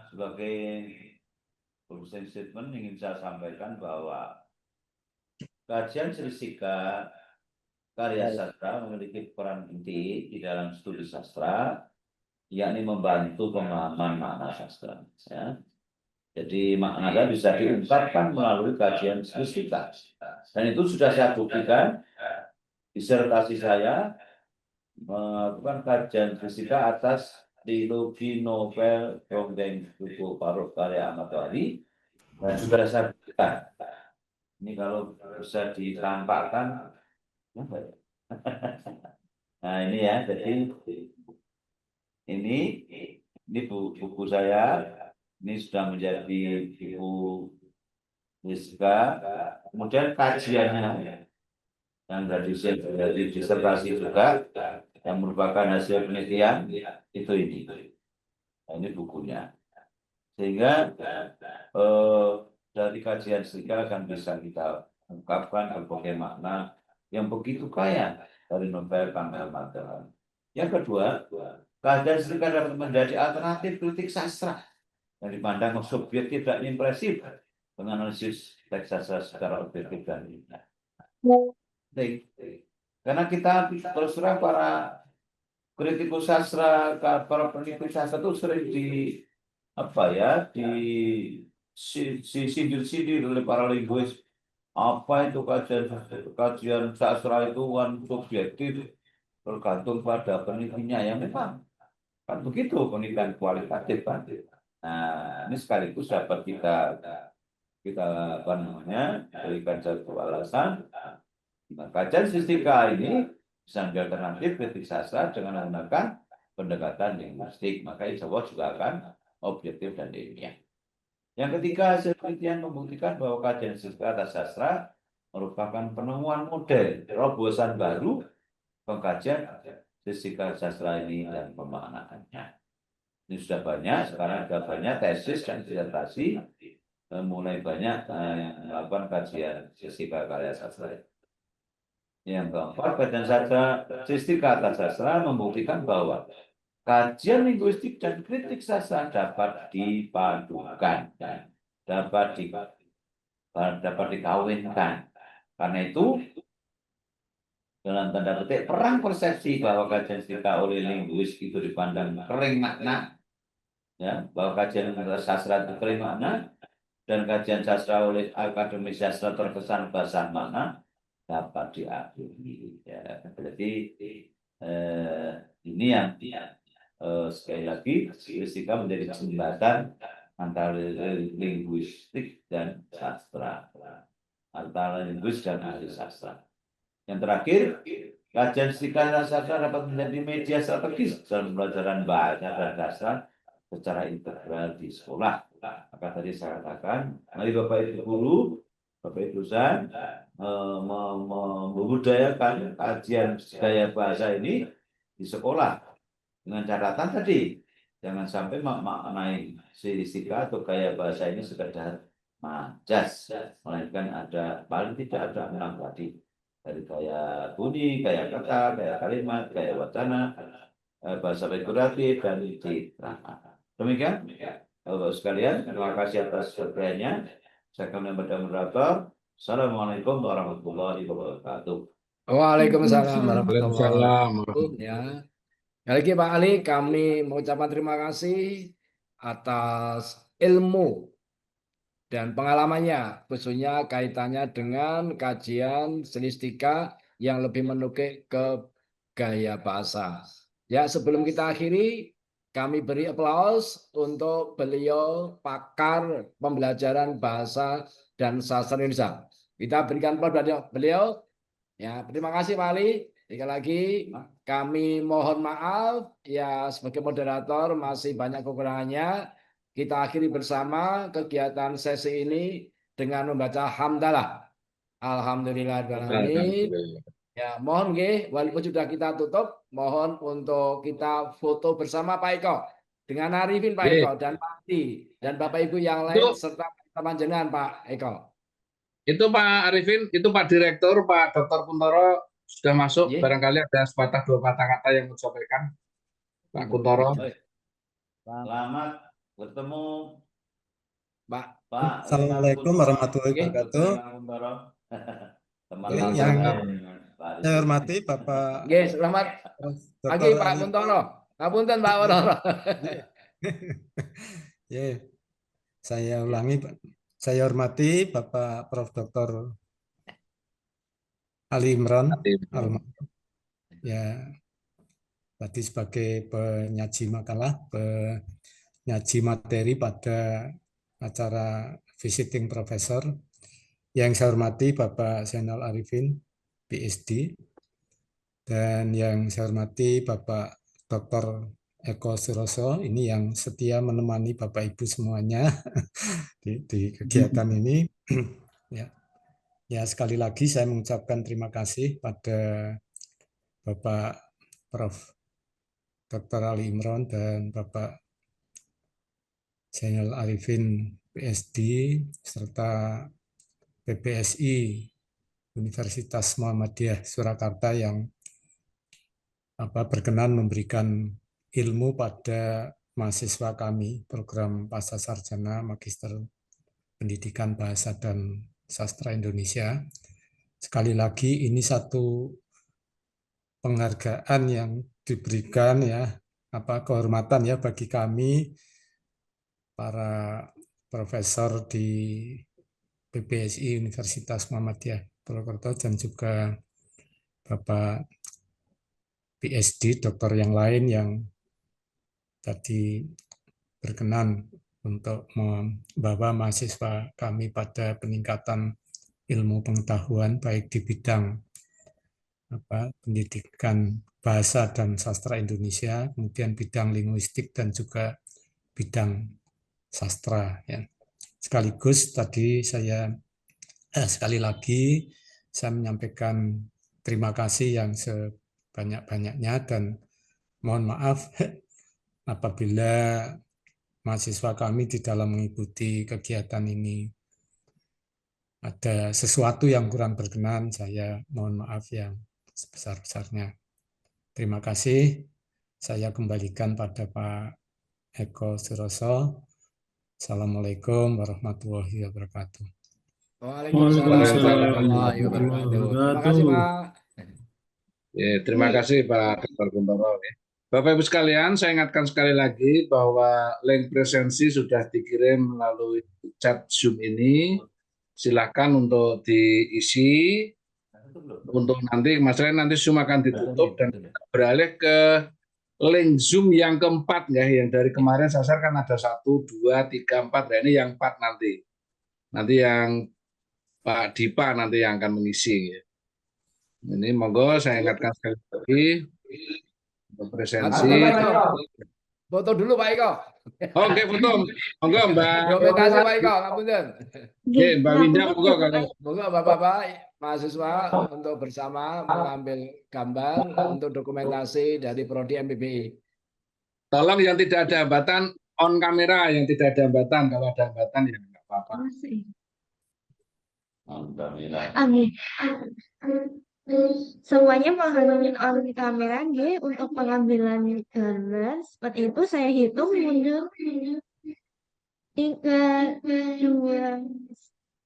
Sebagai closing statement ingin saya sampaikan bahwa kajian statistika karya sastra memiliki peran penting di dalam studi sastra, yakni membantu pemahaman makna sastra. Ya. Jadi makna bisa diungkapkan melalui kajian statistika. Dan itu sudah saya buktikan. Disertasi saya melakukan kajian statistika atas trilogi novel dongeng buku Paruk karya Ahmad Wali, dan sudah saya buktikan. Ini kalau bisa ditampakkan, apa ya? Nah ini ya, jadi ini buku saya, ini sudah menjadi buku statistika. Kemudian kajiannya yang dari disertasi juga, yang merupakan hasil penelitian itu ini. Nah, ini bukunya. Sehingga dari kajian statistika akan bisa kita ungkapkan berbagai makna yang begitu kaya dari novel Kang Ahmad Dahlan. Yang kedua, kajian statistika dapat menjadi alternatif kritik sastra yang dipandang subjektif dan impresif dengan analisis teks sastra secara objektif dan ilmiah. Karena kita terus terang para kritikus sastra, para peneliti sastra itu sering disindir oleh para linguis. Apa itu kajian sastra itu subjektif, tergantung pada penelitinya. Ya memang kan begitu, penelitian kualitatif kan. Nah, ini sekaligus dapat kita berikan satu alasan. Nah, kajian statistika ini bisa menjadi alternatif kritik sastra dengan menggunakan pendekatan linguistik, maka insya Allah juga akan objektif dan ilmiah. Yang ketiga, hasil penelitian membuktikan bahwa kajian statistika atas sastra merupakan penemuan model terobosan baru pengkajian statistika sastra ini dan pemaknaannya. Ini sudah banyak, sekarang sudah banyak tesis dan disertasi, mulai banyak yang melakukan kajian statistika karya sastra. Yang keempat, kajian sastra statistika atas sastra membuktikan bahwa kajian linguistik dan kritik sastra dapat dipadukan dan dapat dikawinkan. Karena itu, dalam tanda petik, perang persepsi bahwa kajian statistika oleh linguis itu dipandang kering makna, ya, bahwa kajian sastra itu kering makna, dan kajian sastra oleh akademi sastra terkesan basah makna, dapat diakhiri. Ya, berarti ini yang sekali lagi statistika menjadi jembatan antara linguistik dan sastra, antara linguis dan ahli sastra. Yang terakhir, kajian statistika dan sastra dapat menjadi media strategis dalam pembelajaran bahasa dan sastra secara integral di sekolah. Maka tadi saya katakan, mari Bapak Ibu guru, Bapak Ibu dosen, membudayakan kajian gaya bahasa ini di sekolah dengan catatan tadi, jangan sampai maknai statistika atau gaya bahasa ini sekedar majas, melainkan ada paling tidak ada 6 tadi, dari gaya bunyi, gaya kata, gaya kalimat, gaya wacana, bahasa figuratif dan citra. Demikian, Bapak sekalian, terima kasih atas perhatiannya. Saya akan membaca moderator. Assalamualaikum warahmatullahi wabarakatuh. Waalaikumsalam warahmatullahi Waalaikumsalam. wabarakatuh. Ya. Lagi Pak Ali, kami mengucapkan terima kasih atas ilmu dan pengalamannya, khususnya kaitannya dengan kajian stilistika yang lebih menukik ke gaya bahasa. Ya, sebelum kita akhiri, kami beri aplaus untuk beliau pakar pembelajaran bahasa dan sastra Indonesia. Kita berikan aplaus buat beliau. Ya, terima kasih Pak Ali. Sekali lagi kami mohon maaf ya, sebagai moderator masih banyak kekurangannya. Kita akhiri bersama kegiatan sesi ini dengan membaca hamdalah. Alhamdulillahirrahmanirrahim. Ya, mohon nggih, walaupun sudah kita tutup, mohon untuk kita foto bersama Pak Eko dengan Arifin Pak Eko dan Pak Adi dan Bapak Ibu yang lain serta teman jenengan Pak Eko. Itu Pak Arifin, itu Pak Direktur, Pak Dr. Kuntoro sudah masuk. Iya. Barangkali ada sepatah dua patah kata yang mau disampaikan. Pak Kuntoro. Selamat bertemu Pak. Assalamualaikum warahmatullahi wabarakatuh. Teman Yang saya hormati Bapak Oke, selamat pagi Dr. Pak Ali. Kuntoro. Ngapunten Pak Kuntoro. Ya, saya ulangi Pak. Saya hormati Bapak Prof. Dr. Ali Imron. Ya, tadi sebagai penyaji makalah, penyaji materi pada acara visiting professor. Yang saya hormati Bapak Zainal Arifin, PhD, dan yang saya hormati Bapak Dr. Eko Suroso, ini yang setia menemani Bapak Ibu semuanya di kegiatan ini. Ya, sekali lagi saya mengucapkan terima kasih pada Bapak Prof. Dr. Ali Imron dan Bapak Zainal Arifin, PhD, serta PPSI Universitas Muhammadiyah Surakarta yang berkenan memberikan ilmu pada mahasiswa kami program Pasca Sarjana Magister Pendidikan Bahasa dan Sastra Indonesia. Sekali lagi ini satu penghargaan yang diberikan kehormatan ya bagi kami para profesor di PPSI Universitas Muhammadiyah Purwokerto dan juga Bapak PhD, dokter yang lain yang tadi berkenan untuk membawa mahasiswa kami pada peningkatan ilmu pengetahuan baik di bidang pendidikan bahasa dan sastra Indonesia, kemudian bidang linguistik dan juga bidang sastra. Ya. Sekaligus tadi sekali lagi saya menyampaikan terima kasih yang sebanyak-banyaknya dan mohon maaf apabila mahasiswa kami di dalam mengikuti kegiatan ini ada sesuatu yang kurang berkenan, saya mohon maaf yang sebesar-besarnya. Terima kasih. Saya kembalikan pada Pak Eko Suroso. Assalamualaikum warahmatullahi wabarakatuh. Waalaikumsalam warahmatullahi wabarakatuh. Terima kasih Pak. Ya, terima kasih Pak Dr. Kuntoro. Bapak Ibu sekalian, saya ingatkan sekali lagi bahwa link presensi sudah dikirim melalui chat Zoom ini. Silakan untuk diisi. Untuk nanti Zoom akan ditutup dan beralih ke link Zoom yang keempat ya, yang dari kemarin Sasar kan ada 1, 2, 3, 4. Nah, ini yang 4 nanti. Nanti yang Pak Dipa nanti yang akan mengisi. Ya. Ini monggo saya ingatkan sekali lagi untuk presensi. Foto dulu Pak Eko. Oh, oke, foto. Monggo Mbak. Terima kasih Pak Eko, ngapunten. Oke, Mbak Winda monggo kalau. Monggo Bapak-bapak mahasiswa untuk bersama mengambil gambar untuk dokumentasi dari prodi MBBI. Tolong yang tidak ada hambatan on kamera, yang tidak ada hambatan. Kalau ada hambatan ya enggak apa-apa. Amin. Semuanya menghadiri on kamera untuk pengambilan gambar. Seperti itu saya hitung mundur 3, 2,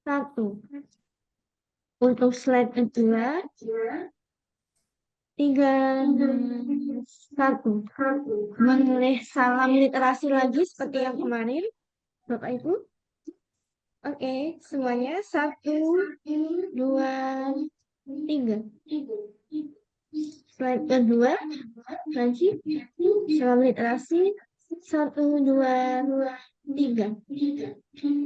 1. Untuk slide kedua 3, 2, 1. Menulis salam literasi lagi seperti yang kemarin, Bapak Ibu. Oke, semuanya 1, 2, 3. Slide kedua lagi salam literasi 1, 2, 3.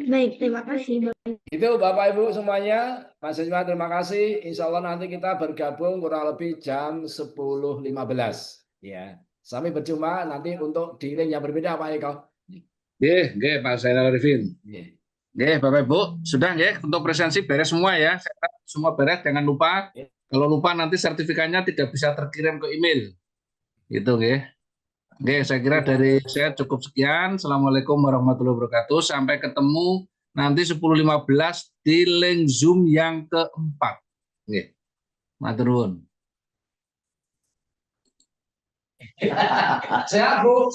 Baik, terima kasih. Itu Bapak Ibu semuanya, mahasiswa terima kasih. Insya Allah nanti kita bergabung kurang lebih jam 10.15. Ya, sampai berjumpa nanti untuk di link yang berbeda Pak Eko. Nggih, Pak Zainal Arifin. Nggih, Bapak Ibu, sudah nggih untuk presensi beres semua ya. Semua beres, jangan lupa. Kalau lupa nanti sertifikatnya tidak bisa terkirim ke email. Gitu nggih. Nggih, saya kira dari saya cukup sekian. Assalamualaikum warahmatullahi wabarakatuh. Sampai ketemu nanti 10.15 di link Zoom yang keempat. Nggih. Matur nuwun. Sehat, Bu.